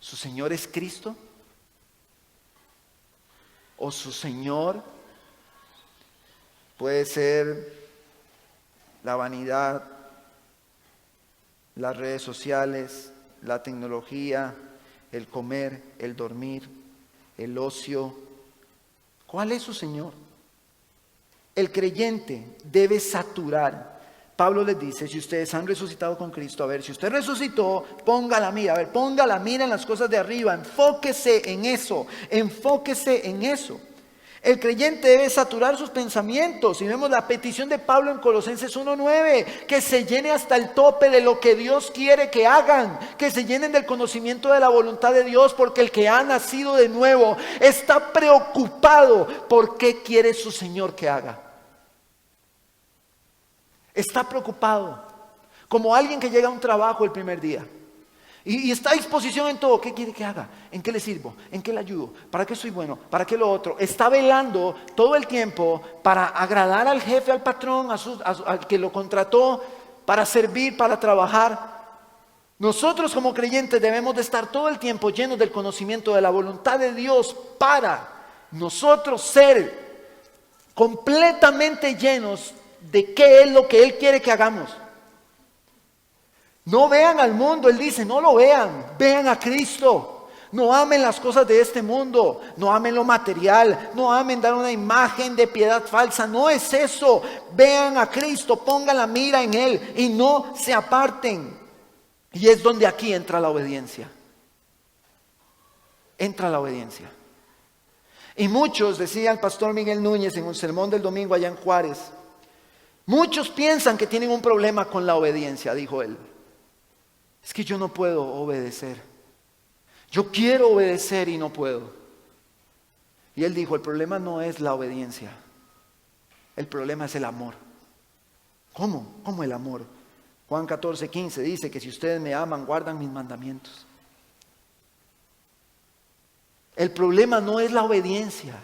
¿Su Señor es Cristo? ¿O su Señor puede ser la vanidad, las redes sociales, la tecnología, el comer, el dormir, el ocio? ¿Cuál es su Señor? El creyente debe saturar. Pablo les dice, si ustedes han resucitado con Cristo, a ver, si usted resucitó, ponga la mira, ponga la mira en las cosas de arriba, enfóquese en eso, enfóquese en eso. El creyente debe saturar sus pensamientos. Y vemos la petición de Pablo en Colosenses 1:9, que se llene hasta el tope de lo que Dios quiere que hagan, que se llenen del conocimiento de la voluntad de Dios, porque el que ha nacido de nuevo está preocupado por qué quiere su Señor que haga. Está preocupado, como alguien que llega a un trabajo el primer día. Y está a disposición en todo. ¿Qué quiere que haga? ¿En qué le sirvo? ¿En qué le ayudo? ¿Para qué soy bueno? ¿Para qué lo otro? Está velando todo el tiempo para agradar al jefe, al patrón, al que lo contrató, para servir, para trabajar. Nosotros como creyentes debemos de estar todo el tiempo llenos del conocimiento de la voluntad de Dios para nosotros ser completamente llenos de qué es lo que Él quiere que hagamos. No vean al mundo, Él dice, no lo vean, vean a Cristo. No amen las cosas de este mundo, no amen lo material, no amen dar una imagen de piedad falsa, no es eso. Vean a Cristo, pongan la mira en Él y no se aparten. Y es donde aquí entra la obediencia. Entra la obediencia. Y muchos, decía el pastor Miguel Núñez en un sermón del domingo allá en Juárez, muchos piensan que tienen un problema con la obediencia, dijo él. Es que yo no puedo obedecer. Yo quiero obedecer y no puedo. Y él dijo, el problema no es la obediencia. El problema es el amor. ¿Cómo? ¿Cómo el amor? Juan 14:15 dice que si ustedes me aman, guardan mis mandamientos. El problema no es la obediencia.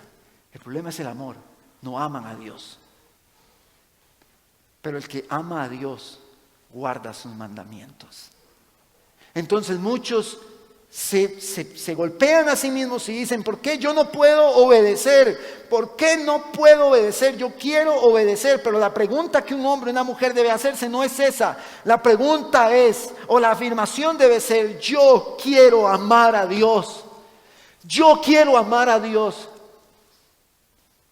El problema es el amor. No aman a Dios. Pero el que ama a Dios, guarda sus mandamientos. Entonces muchos se golpean a sí mismos y dicen, ¿por qué yo no puedo obedecer? ¿Por qué no puedo obedecer? Yo quiero obedecer, pero la pregunta que un hombre o una mujer debe hacerse no es esa. La pregunta es, o la afirmación debe ser, yo quiero amar a Dios. Yo quiero amar a Dios.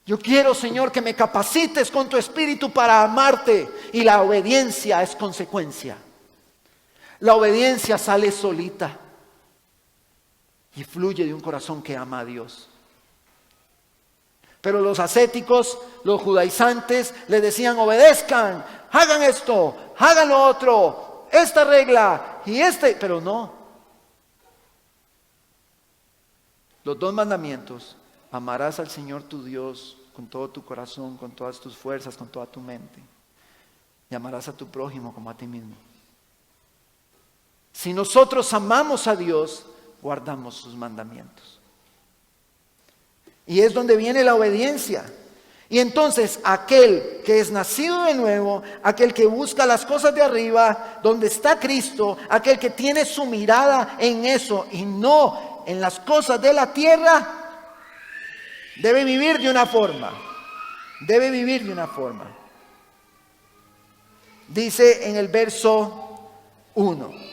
Yo quiero, Señor, que me capacites con tu espíritu para amarte. Y la obediencia es consecuencia. La obediencia sale solita y fluye de un corazón que ama a Dios. Pero los ascéticos, los judaizantes, le decían, obedezcan, hagan esto, hagan lo otro, esta regla y pero no. Los 2 mandamientos, amarás al Señor tu Dios con todo tu corazón, con todas tus fuerzas, con toda tu mente. Y amarás a tu prójimo como a ti mismo. Si nosotros amamos a Dios, guardamos sus mandamientos. Y es donde viene la obediencia. Y entonces aquel que es nacido de nuevo, aquel que busca las cosas de arriba, donde está Cristo, aquel que tiene su mirada en eso y no en las cosas de la tierra, debe vivir de una forma. Debe vivir de una forma. Dice en el verso 1.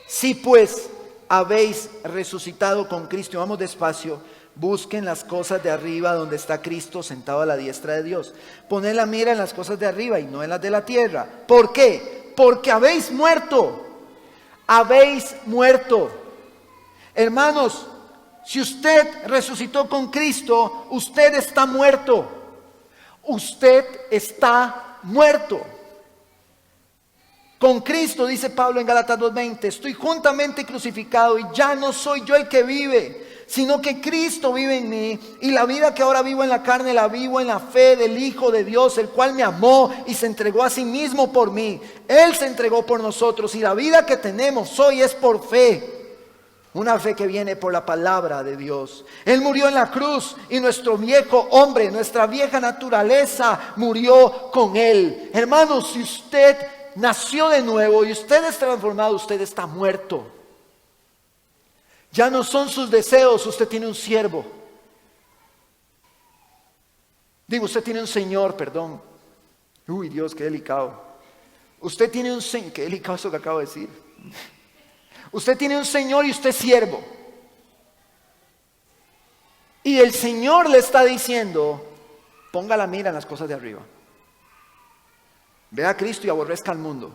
Si pues habéis resucitado con Cristo, vamos despacio, busquen las cosas de arriba donde está Cristo sentado a la diestra de Dios. Poned la mira en las cosas de arriba y no en las de la tierra. ¿Por qué? Porque habéis muerto. Habéis muerto. Hermanos, si usted resucitó con Cristo, usted está muerto. Usted está muerto. Con Cristo, dice Pablo en Gálatas 2:20, estoy juntamente crucificado y ya no soy yo el que vive, sino que Cristo vive en mí. Y la vida que ahora vivo en la carne, la vivo en la fe del Hijo de Dios, el cual me amó y se entregó a sí mismo por mí. Él se entregó por nosotros y la vida que tenemos hoy es por fe. Una fe que viene por la palabra de Dios. Él murió en la cruz y nuestro viejo hombre, nuestra vieja naturaleza murió con Él. Hermanos, si usted nació de nuevo y usted es transformado, usted está muerto. Ya no son sus deseos, usted tiene un siervo. Digo, usted tiene un señor, perdón. Uy, Dios, qué delicado. Usted tiene un señor, qué delicado eso que acabo de decir. Usted tiene un señor y usted es siervo. Y el Señor le está diciendo, ponga la mira en las cosas de arriba. Ve a Cristo y aborrezca al mundo.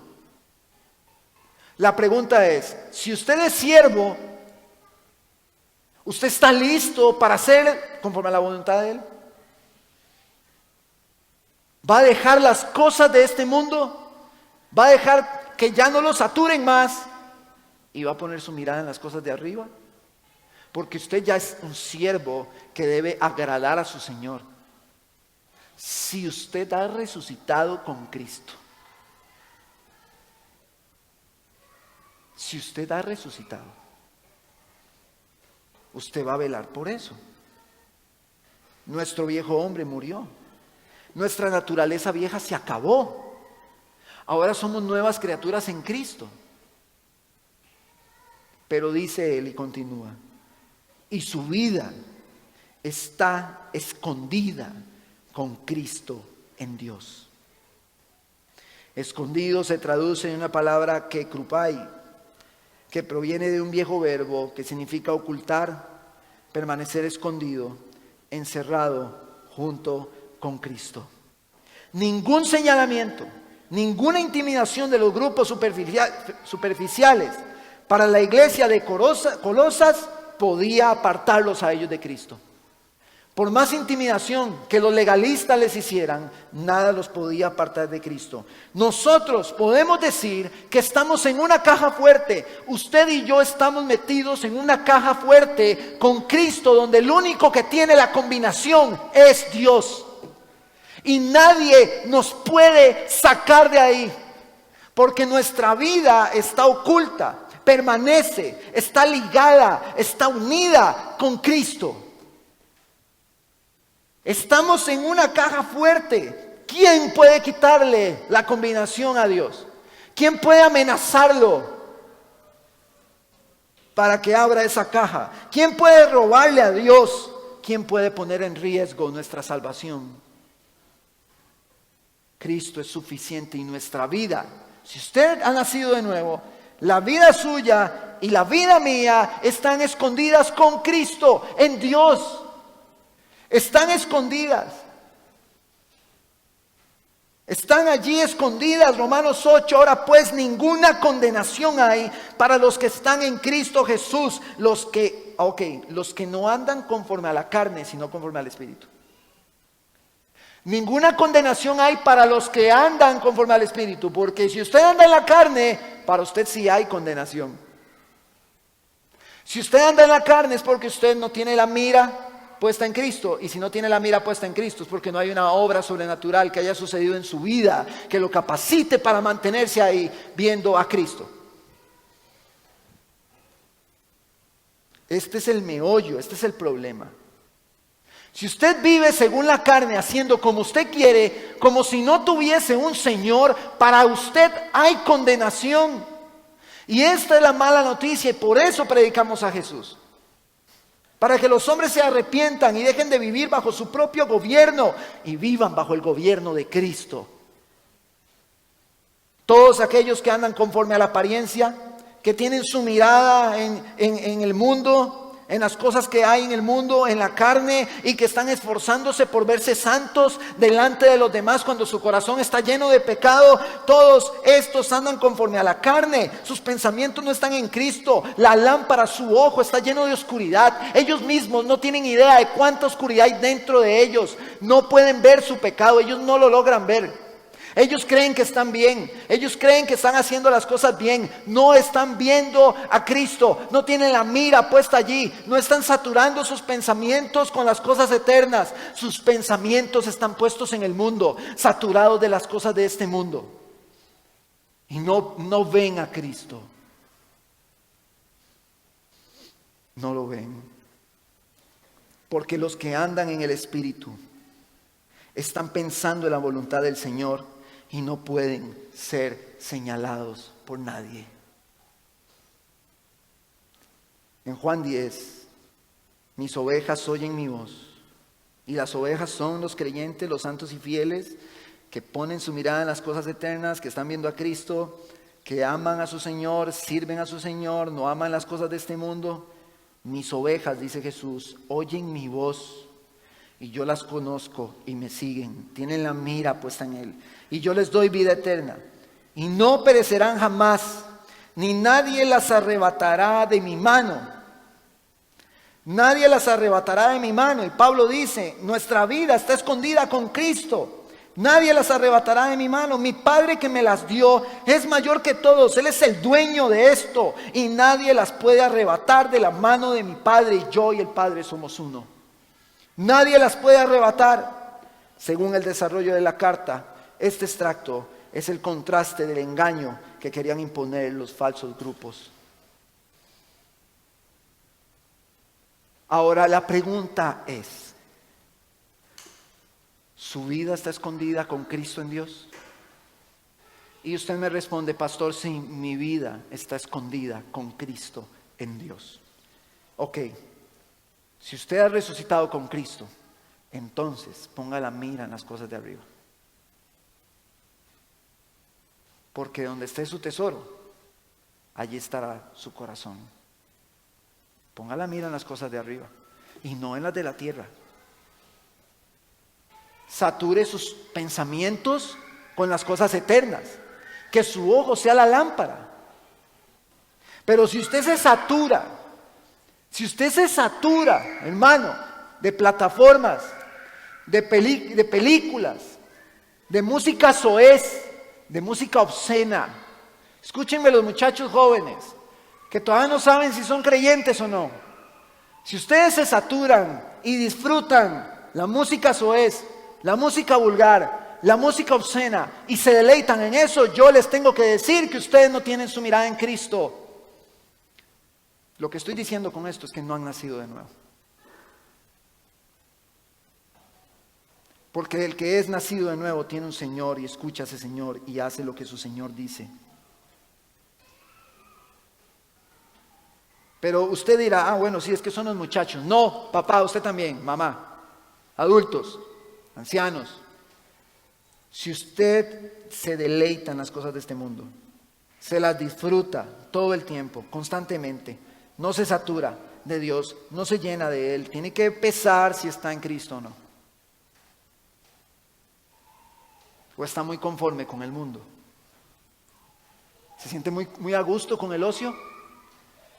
La pregunta es, si usted es siervo, ¿Usted está listo para hacer conforme a la voluntad de Él? ¿Va a dejar las cosas de este mundo? ¿Va a dejar que ya no lo saturen más? ¿Y va a poner su mirada en las cosas de arriba? Porque usted ya es un siervo que debe agradar a su Señor. Si usted ha resucitado con Cristo, si usted ha resucitado, usted va a velar por eso. Nuestro viejo hombre murió. Nuestra naturaleza vieja se acabó. Ahora somos nuevas criaturas en Cristo. Pero dice él y continúa, y su vida está escondida con Cristo en Dios. Escondido se traduce en una palabra que krupai, que proviene de un viejo verbo que significa ocultar, permanecer escondido, encerrado junto con Cristo. Ningún señalamiento, ninguna intimidación de los grupos superficiales para la iglesia de Colosas podía apartarlos a ellos de Cristo. Por más intimidación que los legalistas les hicieran, nada los podía apartar de Cristo. Nosotros podemos decir que estamos en una caja fuerte. Usted y yo estamos metidos en una caja fuerte con Cristo, donde el único que tiene la combinación es Dios. Y nadie nos puede sacar de ahí, porque nuestra vida está oculta, permanece, está ligada, está unida con Cristo. Estamos en una caja fuerte. ¿Quién puede quitarle la combinación a Dios? ¿Quién puede amenazarlo para que abra esa caja? ¿Quién puede robarle a Dios? ¿Quién puede poner en riesgo nuestra salvación? Cristo es suficiente y nuestra vida, si usted ha nacido de nuevo, la vida suya y la vida mía están escondidas con Cristo en Dios. Están escondidas. Están allí escondidas. Romanos 8. Ahora pues ninguna condenación hay para los que están en Cristo Jesús. Los que no andan conforme a la carne, sino conforme al Espíritu. Ninguna condenación hay para los que andan conforme al Espíritu. Porque si usted anda en la carne, para usted sí hay condenación. Si usted anda en la carne es porque usted no tiene la mira puesta en Cristo, y si no tiene la mira puesta en Cristo es porque no hay una obra sobrenatural que haya sucedido en su vida que lo capacite para mantenerse ahí viendo a Cristo. Este es el meollo, este es el problema. Si usted vive según la carne, haciendo como usted quiere, como si no tuviese un Señor, para usted hay condenación. Y esta es la mala noticia, y por eso predicamos a Jesús. Para que los hombres se arrepientan y dejen de vivir bajo su propio gobierno y vivan bajo el gobierno de Cristo. Todos aquellos que andan conforme a la apariencia, que tienen su mirada en el mundo, en las cosas que hay en el mundo, en la carne, y que están esforzándose por verse santos delante de los demás cuando su corazón está lleno de pecado, todos estos andan conforme a la carne. Sus pensamientos no están en Cristo. La lámpara, su ojo está lleno de oscuridad. Ellos mismos no tienen idea de cuánta oscuridad hay dentro de ellos. No pueden ver su pecado, ellos no lo logran ver. Ellos creen que están bien, ellos creen que están haciendo las cosas bien, no están viendo a Cristo, no tienen la mira puesta allí, no están saturando sus pensamientos con las cosas eternas. Sus pensamientos están puestos en el mundo, saturados de las cosas de este mundo, y no ven a Cristo, no lo ven, porque los que andan en el Espíritu están pensando en la voluntad del Señor y no pueden ser señalados por nadie. En Juan 10, mis ovejas oyen mi voz, y las ovejas son los creyentes, los santos y fieles, que ponen su mirada en las cosas eternas, que están viendo a Cristo, que aman a su Señor, sirven a su Señor, no aman las cosas de este mundo. Mis ovejas, dice Jesús, oyen mi voz, y yo las conozco y me siguen, tienen la mira puesta en Él, y yo les doy vida eterna, y no perecerán jamás, ni nadie las arrebatará de mi mano. Nadie las arrebatará de mi mano. Y Pablo dice, nuestra vida está escondida con Cristo. Nadie las arrebatará de mi mano. Mi Padre que me las dio es mayor que todos. Él es el dueño de esto. Y nadie las puede arrebatar de la mano de mi Padre. Y yo y el Padre somos uno. Nadie las puede arrebatar. Según el desarrollo de la carta, este extracto es el contraste del engaño que querían imponer los falsos grupos. Ahora la pregunta es, ¿su vida está escondida con Cristo en Dios? Y usted me responde, pastor, sí, mi vida está escondida con Cristo en Dios. Ok, si usted ha resucitado con Cristo, entonces ponga la mira en las cosas de arriba. Porque donde esté su tesoro, allí estará su corazón. Ponga la mira en las cosas de arriba y no en las de la tierra. Sature sus pensamientos con las cosas eternas. Que su ojo sea la lámpara. Pero si usted se satura, hermano, de plataformas, de películas, de música soez, de música obscena. Escúchenme los muchachos jóvenes, que todavía no saben si son creyentes o no. Si ustedes se saturan y disfrutan la música soez, la música vulgar, la música obscena y se deleitan en eso, yo les tengo que decir que ustedes no tienen su mirada en Cristo. Lo que estoy diciendo con esto es que no han nacido de nuevo. Porque el que es nacido de nuevo tiene un Señor y escucha a ese Señor y hace lo que su Señor dice. Pero usted dirá, bueno, sí, es que son los muchachos. No, papá, usted también, mamá, adultos, ancianos. Si usted se deleita en las cosas de este mundo, se las disfruta todo el tiempo, constantemente, no se satura de Dios, no se llena de Él, tiene que pesar si está en Cristo o no. O está muy conforme con el mundo. ¿Se siente muy a gusto con el ocio?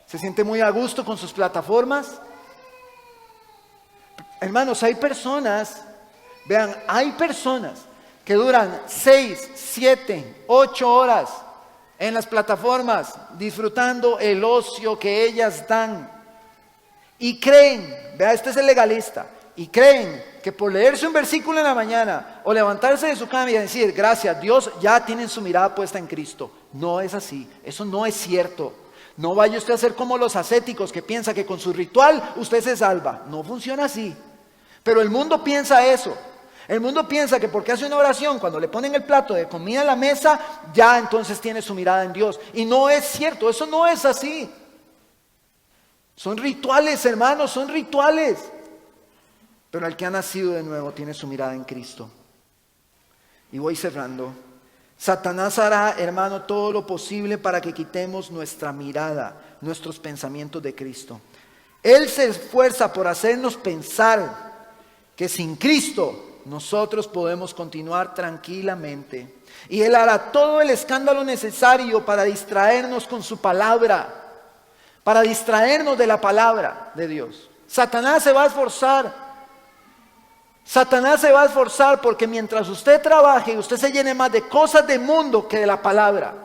¿Se siente muy a gusto con sus plataformas? Hermanos, hay personas que duran 6, 7, 8 horas en las plataformas disfrutando el ocio que ellas dan. Y creen, este es el legalista, y creen que por leerse un versículo en la mañana o levantarse de su cama y decir, gracias, Dios, ya tienen su mirada puesta en Cristo. No es así, eso no es cierto. No vaya usted a ser como los ascéticos que piensa que con su ritual usted se salva. No funciona así. Pero el mundo piensa eso. El mundo piensa que porque hace una oración, cuando le ponen el plato de comida en la mesa, ya entonces tiene su mirada en Dios. Y no es cierto, eso no es así. Son rituales, hermanos, son rituales. Pero el que ha nacido de nuevo tiene su mirada en Cristo. Y voy cerrando. Satanás hará, hermano, todo lo posible para que quitemos nuestra mirada, nuestros pensamientos de Cristo. Él se esfuerza por hacernos pensar que sin Cristo nosotros podemos continuar tranquilamente. Y Él hará todo el escándalo necesario para distraernos con su palabra, para distraernos de la palabra de Dios. Satanás se va a esforzar. Satanás se va a esforzar porque mientras usted trabaje, usted se llene más de cosas del mundo que de la palabra.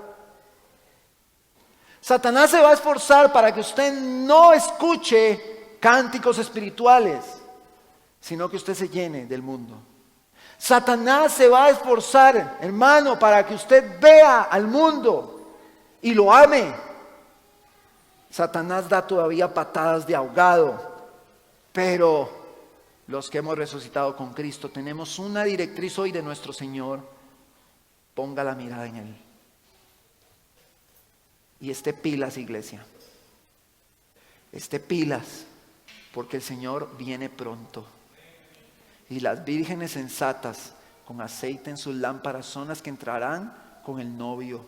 Satanás se va a esforzar para que usted no escuche cánticos espirituales, sino que usted se llene del mundo. Satanás se va a esforzar, hermano, para que usted vea al mundo y lo ame. Satanás da todavía patadas de ahogado, pero los que hemos resucitado con Cristo tenemos una directriz hoy de nuestro Señor: ponga la mirada en Él. Y esté pilas, iglesia. Esté pilas, porque el Señor viene pronto. Y las vírgenes sensatas con aceite en sus lámparas son las que entrarán con el novio.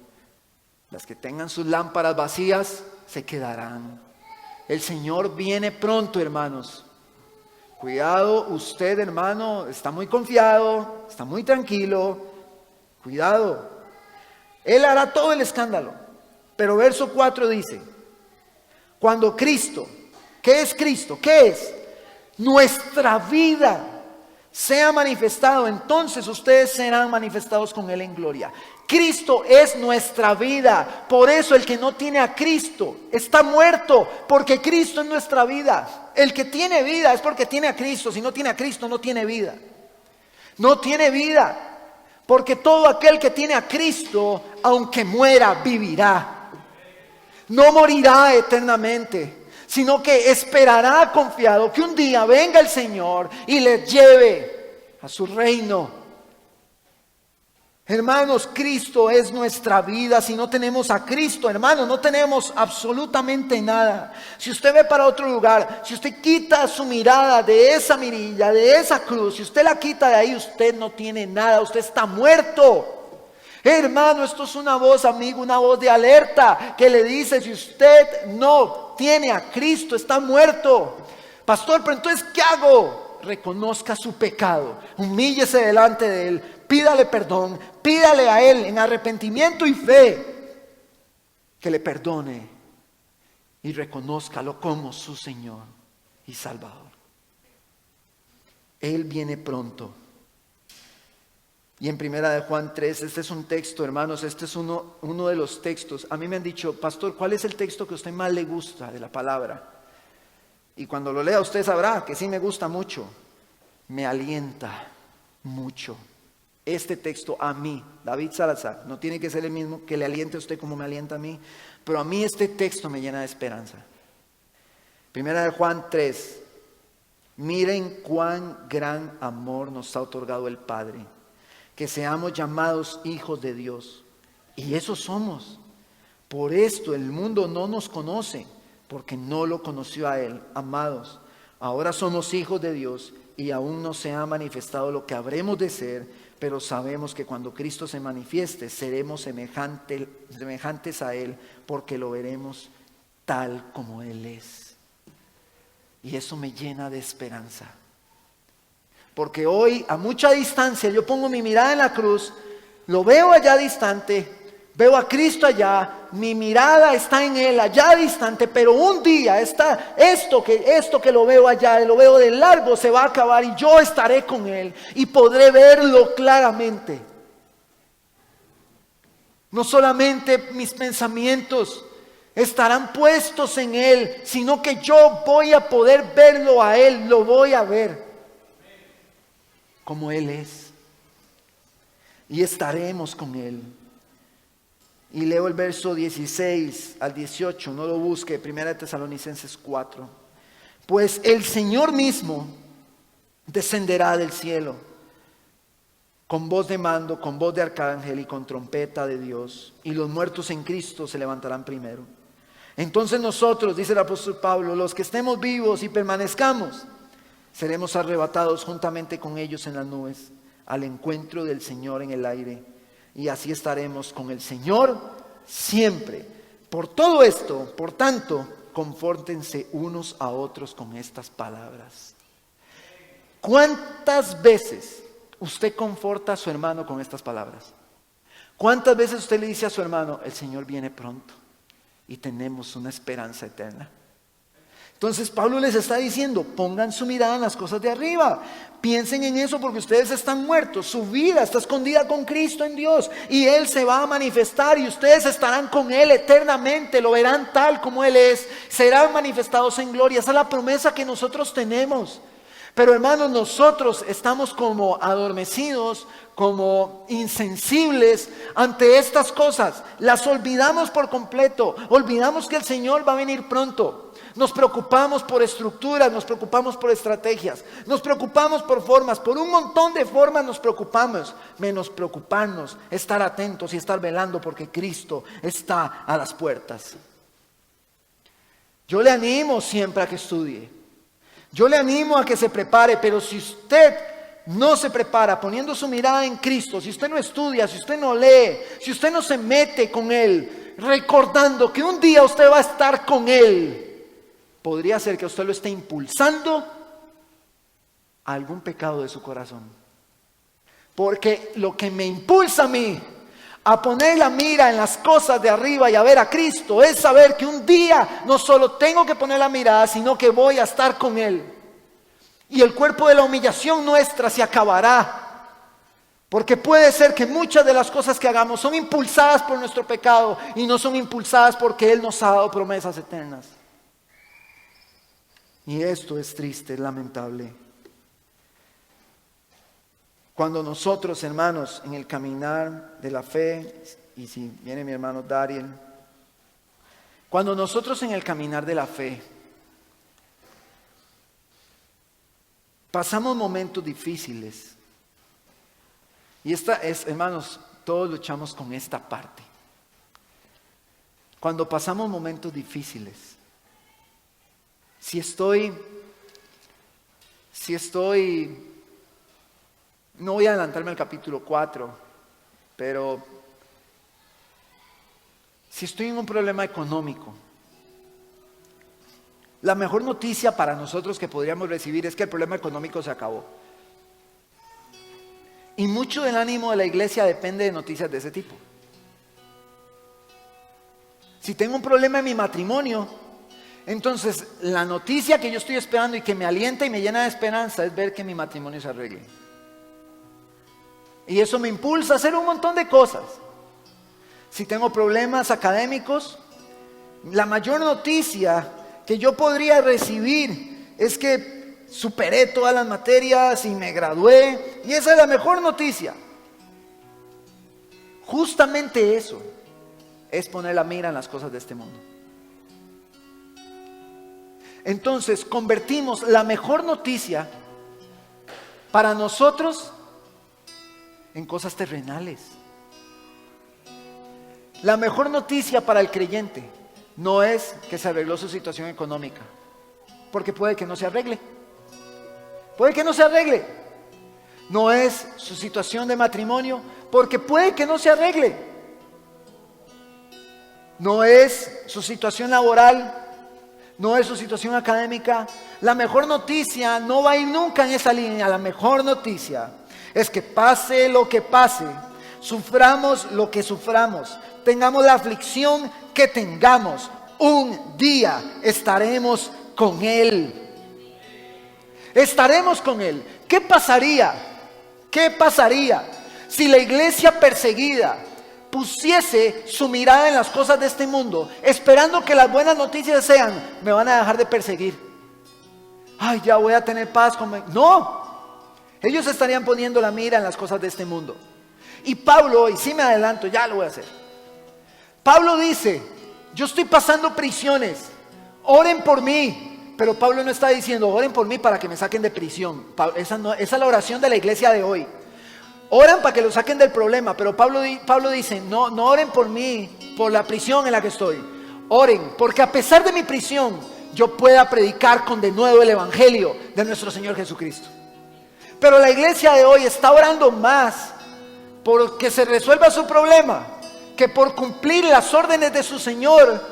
Las que tengan sus lámparas vacías se quedarán. El Señor viene pronto, hermanos. Cuidado, usted, hermano, está muy confiado, está muy tranquilo. Cuidado. Él hará todo el escándalo. Pero verso 4 dice: cuando Cristo, ¿Qué es Cristo? ¿Qué es? Nuestra vida sea manifestado, entonces ustedes serán manifestados con Él en gloria. Cristo es nuestra vida. Por eso el que no tiene a Cristo está muerto, porque Cristo es nuestra vida. El que tiene vida es porque tiene a Cristo. Si no tiene a Cristo, no tiene vida. No tiene vida, porque todo aquel que tiene a Cristo, aunque muera, vivirá. No morirá eternamente, sino que esperará confiado que un día venga el Señor y les lleve a su reino. Hermanos, Cristo es nuestra vida. Si no tenemos a Cristo, hermanos, no tenemos absolutamente nada. Si usted ve para otro lugar, si usted quita su mirada de esa mirilla, de esa cruz, si usted la quita de ahí, usted no tiene nada, usted está muerto. Hermano, esto es una voz, amigo, una voz de alerta que le dice: si usted no tiene a Cristo, está muerto. Pastor, pero entonces, ¿qué hago? Reconozca su pecado, humíllese delante de Él, pídale perdón, pídale a Él en arrepentimiento y fe que le perdone y reconózcalo como su Señor y Salvador. Él viene pronto. Y en Primera de Juan 3, este es un texto, hermanos, este es uno de los textos. A mí me han dicho: pastor, ¿cuál es el texto que a usted más le gusta de la palabra? Y cuando lo lea usted sabrá que sí me gusta mucho. Me alienta mucho. Este texto a mí, David Salazar, no tiene que ser el mismo que le aliente a usted como me alienta a mí, pero a mí este texto me llena de esperanza. Primera de Juan 3, miren cuán gran amor nos ha otorgado el Padre, que seamos llamados hijos de Dios. Y eso somos. Por esto el mundo no nos conoce, porque no lo conoció a Él. Amados, ahora somos hijos de Dios y aún no se ha manifestado lo que habremos de ser, pero sabemos que cuando Cristo se manifieste seremos semejantes a Él, porque lo veremos tal como Él es. Y eso me llena de esperanza. Porque hoy, a mucha distancia, yo pongo mi mirada en la cruz, lo veo allá distante, veo a Cristo allá, mi mirada está en Él allá distante, pero un día esto que lo veo allá, lo veo de largo, se va a acabar y yo estaré con Él y podré verlo claramente. No solamente mis pensamientos estarán puestos en Él, sino que yo voy a poder verlo a Él, lo voy a ver como Él es. Y estaremos con Él. Y leo el verso 16 al 18, no lo busque, 1 Tesalonicenses 4. Pues el Señor mismo descenderá del cielo con voz de mando, con voz de arcángel y con trompeta de Dios, y los muertos en Cristo se levantarán primero. Entonces nosotros, dice el apóstol Pablo, los que estemos vivos y permanezcamos, seremos arrebatados juntamente con ellos en las nubes, al encuentro del Señor en el aire. Y así estaremos con el Señor siempre. Por todo esto, por tanto, confórtense unos a otros con estas palabras. ¿Cuántas veces usted conforta a su hermano con estas palabras? ¿Cuántas veces usted le dice a su hermano: el Señor viene pronto y tenemos una esperanza eterna? Entonces Pablo les está diciendo: pongan su mirada en las cosas de arriba, piensen en eso, porque ustedes están muertos, su vida está escondida con Cristo en Dios y Él se va a manifestar y ustedes estarán con Él eternamente, lo verán tal como Él es, serán manifestados en gloria. Esa es la promesa que nosotros tenemos. Pero hermanos, nosotros estamos como adormecidos, como insensibles ante estas cosas, las olvidamos por completo, olvidamos que el Señor va a venir pronto. Nos preocupamos por estructuras, nos preocupamos por estrategias, nos preocupamos por formas, por un montón de formas nos preocupamos, menos preocuparnos, estar atentos y estar velando porque Cristo está a las puertas. Yo le animo siempre a que estudie, yo le animo a que se prepare, pero si usted no se prepara poniendo su mirada en Cristo, si usted no estudia, si usted no lee, si usted no se mete con Él, recordando que un día usted va a estar con Él, podría ser que usted lo esté impulsando a algún pecado de su corazón. Porque lo que me impulsa a mí a poner la mira en las cosas de arriba y a ver a Cristo, es saber que un día no solo tengo que poner la mirada, sino que voy a estar con Él. Y el cuerpo de la humillación nuestra se acabará. Porque puede ser que muchas de las cosas que hagamos son impulsadas por nuestro pecado y no son impulsadas porque Él nos ha dado promesas eternas. Y esto es triste, es lamentable. Cuando nosotros, hermanos, en el caminar de la fe, y si viene mi hermano Dariel, cuando nosotros en el caminar de la fe pasamos momentos difíciles, y esta es, hermanos, todos luchamos con esta parte. Cuando pasamos momentos difíciles, si estoy, no voy a adelantarme al capítulo 4, pero si estoy en un problema económico, la mejor noticia para nosotros que podríamos recibir es que el problema económico se acabó. Y mucho del ánimo de la iglesia depende de noticias de ese tipo. Si tengo un problema en mi matrimonio, entonces la noticia que yo estoy esperando y que me alienta y me llena de esperanza es ver que mi matrimonio se arregle. Y eso me impulsa a hacer un montón de cosas. Si tengo problemas académicos, la mayor noticia que yo podría recibir es que superé todas las materias y me gradué, y esa es la mejor noticia. Justamente eso es poner la mira en las cosas de este mundo. Entonces convertimos la mejor noticia para nosotros en cosas terrenales. La mejor noticia para el creyente no es que se arregló su situación económica, porque puede que no se arregle. Puede que no se arregle. No es su situación de matrimonio, porque puede que no se arregle. No es su situación laboral, no es su situación académica. La mejor noticia no va a ir nunca en esa línea. La mejor noticia es que pase lo que pase, suframos lo que suframos, tengamos la aflicción que tengamos, un día estaremos con Él. Estaremos con Él. ¿Qué pasaría? ¿Qué pasaría si la iglesia perseguida pusiese su mirada en las cosas de este mundo, esperando que las buenas noticias sean, me van a dejar de perseguir? Ay, ya voy a tener paz con... No, ellos estarían poniendo la mira en las cosas de este mundo. Y Pablo, y si me adelanto, ya lo voy a hacer. Pablo dice, yo estoy pasando prisiones, oren por mí. Pero Pablo no está diciendo, oren por mí para que me saquen de prisión. Esa es la oración de la iglesia de hoy. Oran para que lo saquen del problema. Pero Pablo dice, no oren por mí, por la prisión en la que estoy. Oren, porque a pesar de mi prisión, yo pueda predicar con denuedo el evangelio de nuestro Señor Jesucristo. Pero la iglesia de hoy está orando más por que se resuelva su problema, que por cumplir las órdenes de su Señor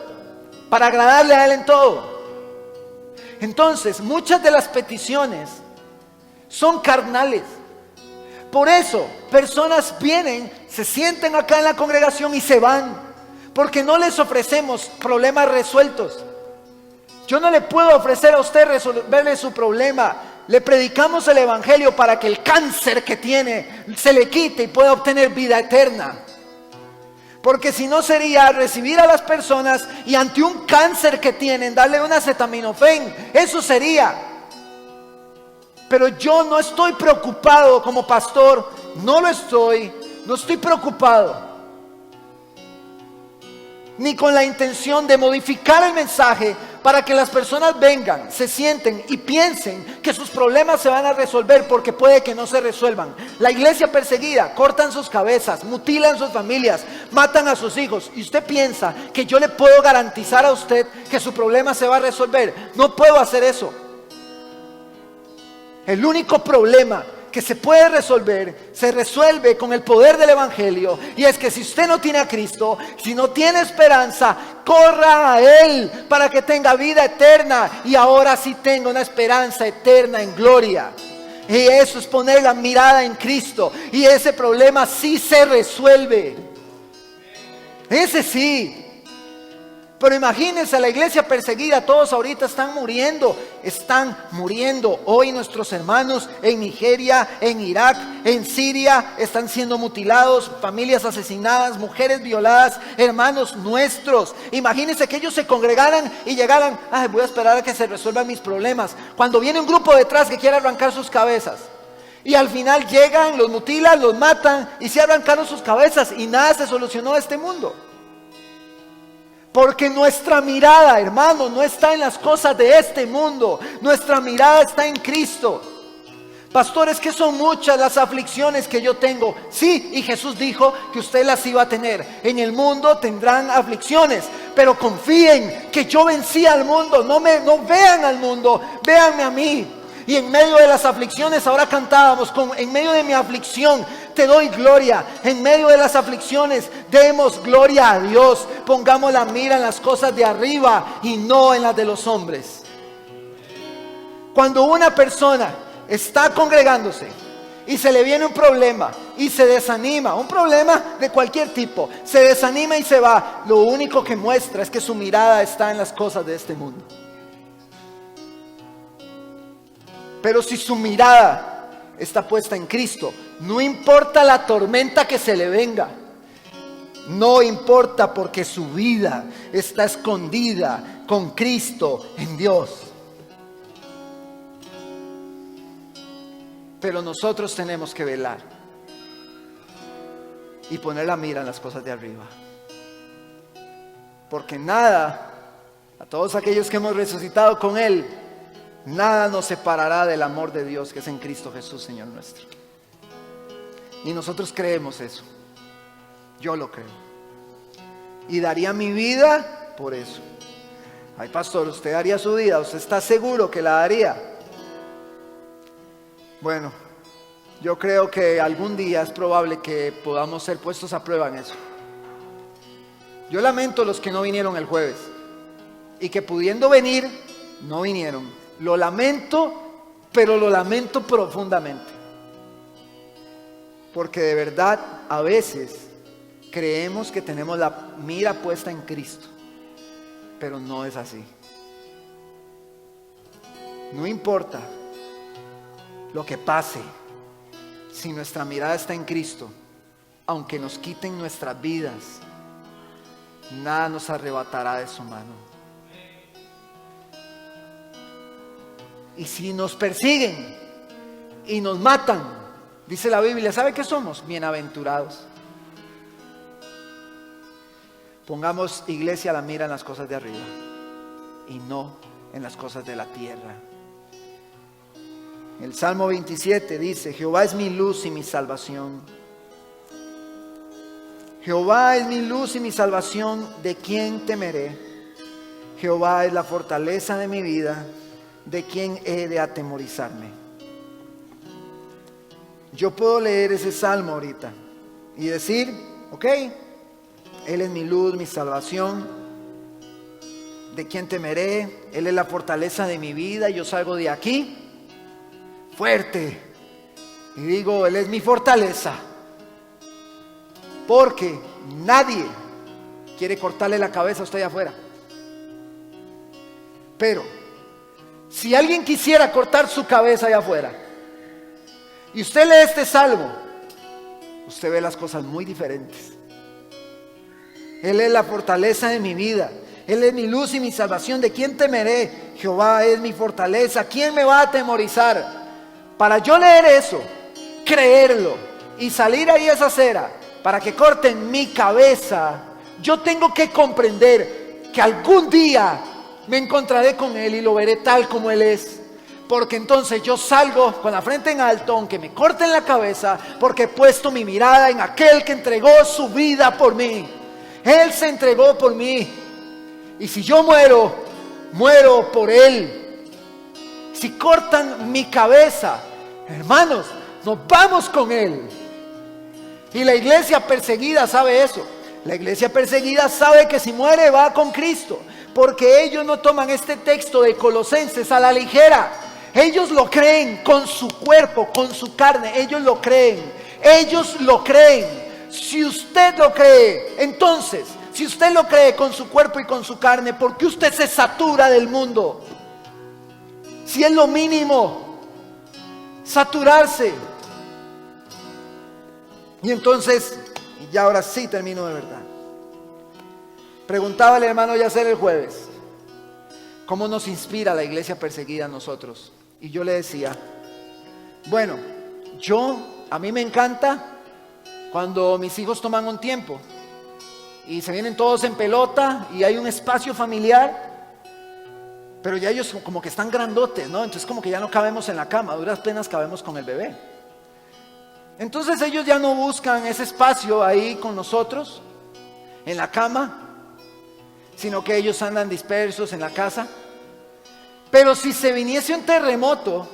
para agradarle a Él en todo. Entonces, muchas de las peticiones son carnales. Por eso, personas vienen, se sienten acá en la congregación y se van, porque no les ofrecemos problemas resueltos. Yo no le puedo ofrecer a usted resolverle su problema. Le predicamos el evangelio para que el cáncer que tiene se le quite y pueda obtener vida eterna. Porque si no sería recibir a las personas y ante un cáncer que tienen, darle un acetaminofén. Eso sería. Pero yo no estoy preocupado como pastor. No estoy preocupado. Ni con la intención de modificar el mensaje para que las personas vengan, se sienten y piensen que sus problemas se van a resolver, porque puede que no se resuelvan. La iglesia perseguida, cortan sus cabezas, mutilan sus familias, matan a sus hijos. Y usted piensa que yo le puedo garantizar a usted que su problema se va a resolver. No puedo hacer eso. El único problema que se puede resolver, se resuelve con el poder del evangelio. Y es que si usted no tiene a Cristo, si no tiene esperanza, corra a Él para que tenga vida eterna. Y ahora sí tenga una esperanza eterna en gloria. Y eso es poner la mirada en Cristo. Y ese problema sí se resuelve. Ese sí. Pero imagínense, la iglesia perseguida, todos ahorita están muriendo hoy nuestros hermanos en Nigeria, en Irak, en Siria, están siendo mutilados, familias asesinadas, mujeres violadas, hermanos nuestros. Imagínense que ellos se congregaran y llegaran, voy a esperar a que se resuelvan mis problemas, cuando viene un grupo detrás que quiere arrancar sus cabezas. Y al final llegan, los mutilan, los matan y se arrancaron sus cabezas y nada se solucionó de este mundo. Porque nuestra mirada, hermano, no está en las cosas de este mundo. Nuestra mirada está en Cristo. Pastores, que son muchas las aflicciones que yo tengo. Sí, y Jesús dijo que usted las iba a tener. En el mundo tendrán aflicciones, pero confíen que yo vencí al mundo. No vean al mundo, véanme a mí. Y en medio de las aflicciones, ahora cantábamos, en medio de mi aflicción te doy gloria. En medio de las aflicciones demos gloria a Dios. Pongamos la mira en las cosas de arriba y no en las de los hombres. Cuando una persona está congregándose y se le viene un problema y se desanima, un problema de cualquier tipo, se desanima y se va, lo único que muestra es que su mirada está en las cosas de este mundo. Pero si su mirada está puesta en Cristo, no importa la tormenta que se le venga, no importa, porque su vida está escondida con Cristo en Dios. Pero nosotros tenemos que velar y poner la mira en las cosas de arriba, porque nada, a todos aquellos que hemos resucitado con Él, nada nos separará del amor de Dios que es en Cristo Jesús, Señor nuestro. Y nosotros creemos eso. Yo lo creo. Y daría mi vida por eso. Ay, pastor, ¿usted daría su vida? ¿Usted está seguro que la daría? Bueno, yo creo que algún día es probable que podamos ser puestos a prueba en eso. Yo lamento los que no vinieron el jueves y que pudiendo venir, no vinieron. Lo lamento, pero lo lamento profundamente. Porque de verdad a veces creemos que tenemos la mira puesta en Cristo, pero no es así. No importa lo que pase, si nuestra mirada está en Cristo, aunque nos quiten nuestras vidas, nada nos arrebatará de su mano. Y si nos persiguen y nos matan, dice la Biblia, ¿sabe qué somos? Bienaventurados. Pongamos, iglesia, la mira en las cosas de arriba y no en las cosas de la tierra. El Salmo 27 dice: Jehová es mi luz y mi salvación. Jehová es mi luz y mi salvación, ¿de quién temeré? Jehová es la fortaleza de mi vida, ¿de quién he de atemorizarme? Yo puedo leer ese salmo ahorita y decir, ok, Él es mi luz, mi salvación, ¿de quién temeré? Él es la fortaleza de mi vida, yo salgo de aquí fuerte y digo, Él es mi fortaleza, porque nadie quiere cortarle la cabeza a usted allá afuera. Pero si alguien quisiera cortar su cabeza allá afuera y usted lee este salmo, usted ve las cosas muy diferentes. Él es la fortaleza de mi vida, Él es mi luz y mi salvación, ¿de quién temeré? Jehová es mi fortaleza, ¿quién me va a atemorizar? Para yo leer eso, creerlo y salir ahí a esa acera para que corten mi cabeza, yo tengo que comprender que algún día me encontraré con Él y lo veré tal como Él es. Porque entonces yo salgo con la frente en alto, aunque me corten la cabeza, porque he puesto mi mirada en aquel que entregó su vida por mí. Él se entregó por mí. Y si yo muero, muero por Él. Si cortan mi cabeza, hermanos, nos vamos con Él. Y la iglesia perseguida sabe eso. La iglesia perseguida sabe que si muere va con Cristo. Porque ellos no toman este texto de Colosenses a la ligera. Ellos lo creen con su cuerpo, con su carne. Ellos lo creen. Ellos lo creen. si usted lo cree, entonces, si usted lo cree con su cuerpo y con su carne, ¿por qué usted se satura del mundo? Si es lo mínimo, saturarse. Y entonces, y ahora sí termino de verdad. Preguntaba el hermano Yacer el jueves, ¿cómo nos inspira la iglesia perseguida a nosotros? Y yo le decía, bueno, a mí me encanta cuando mis hijos toman un tiempo y se vienen todos en pelota y hay un espacio familiar, pero ya ellos como que están grandotes, ¿no? Entonces como que ya no cabemos en la cama, a duras penas cabemos con el bebé. Entonces ellos ya no buscan ese espacio ahí con nosotros, en la cama, sino que ellos andan dispersos en la casa. Pero si se viniese un terremoto,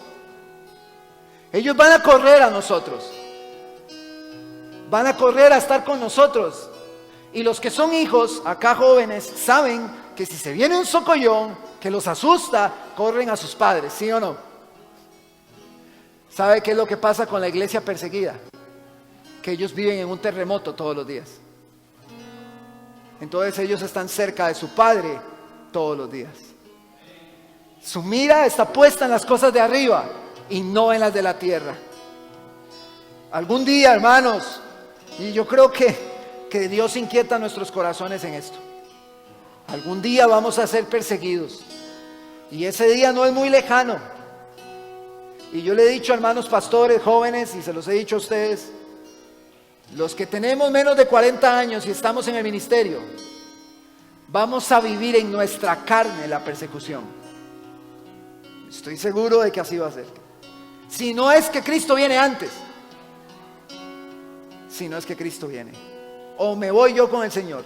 ellos van a correr a nosotros, van a correr a estar con nosotros. Y los que son hijos, acá jóvenes, saben que si se viene un socollón que los asusta, corren a sus padres, ¿sí o no? ¿Sabe qué es lo que pasa con la iglesia perseguida? Que ellos viven en un terremoto todos los días. Entonces ellos están cerca de su padre todos los días. Su mira está puesta en las cosas de arriba y no en las de la tierra. Algún día, hermanos, y yo creo que Dios inquieta nuestros corazones en esto. Algún día vamos a ser perseguidos. Y ese día no es muy lejano. Y yo le he dicho a hermanos pastores, jóvenes, y se los he dicho a ustedes, los que tenemos menos de 40 años y estamos en el ministerio, vamos a vivir en nuestra carne la persecución. Estoy seguro de que así va a ser. Si no es que Cristo viene antes. Si no es que Cristo viene. O me voy yo con el Señor.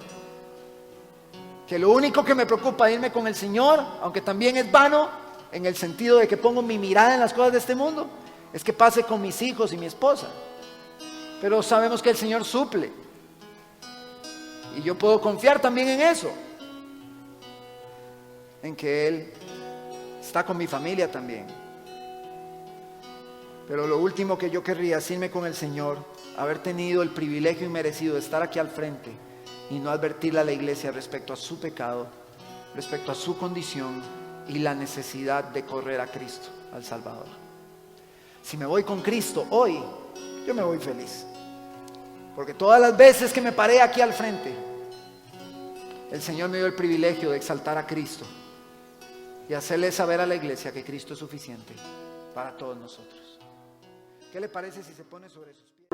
Que lo único que me preocupa es irme con el Señor, aunque también es vano, en el sentido de que pongo mi mirada en las cosas de este mundo, es que pase con mis hijos y mi esposa. Pero sabemos que el Señor suple. Y yo puedo confiar también en eso. En que Él está con mi familia también. Pero lo último que yo querría es irme con el Señor, haber tenido el privilegio inmerecido de estar aquí al frente y no advertirle a la iglesia respecto a su pecado, respecto a su condición y la necesidad de correr a Cristo, al Salvador. Si me voy con Cristo hoy, yo me voy feliz. Porque todas las veces que me paré aquí al frente, el Señor me dio el privilegio de exaltar a Cristo y hacerle saber a la iglesia que Cristo es suficiente para todos nosotros. ¿Qué le parece si se pone sobre sus pies?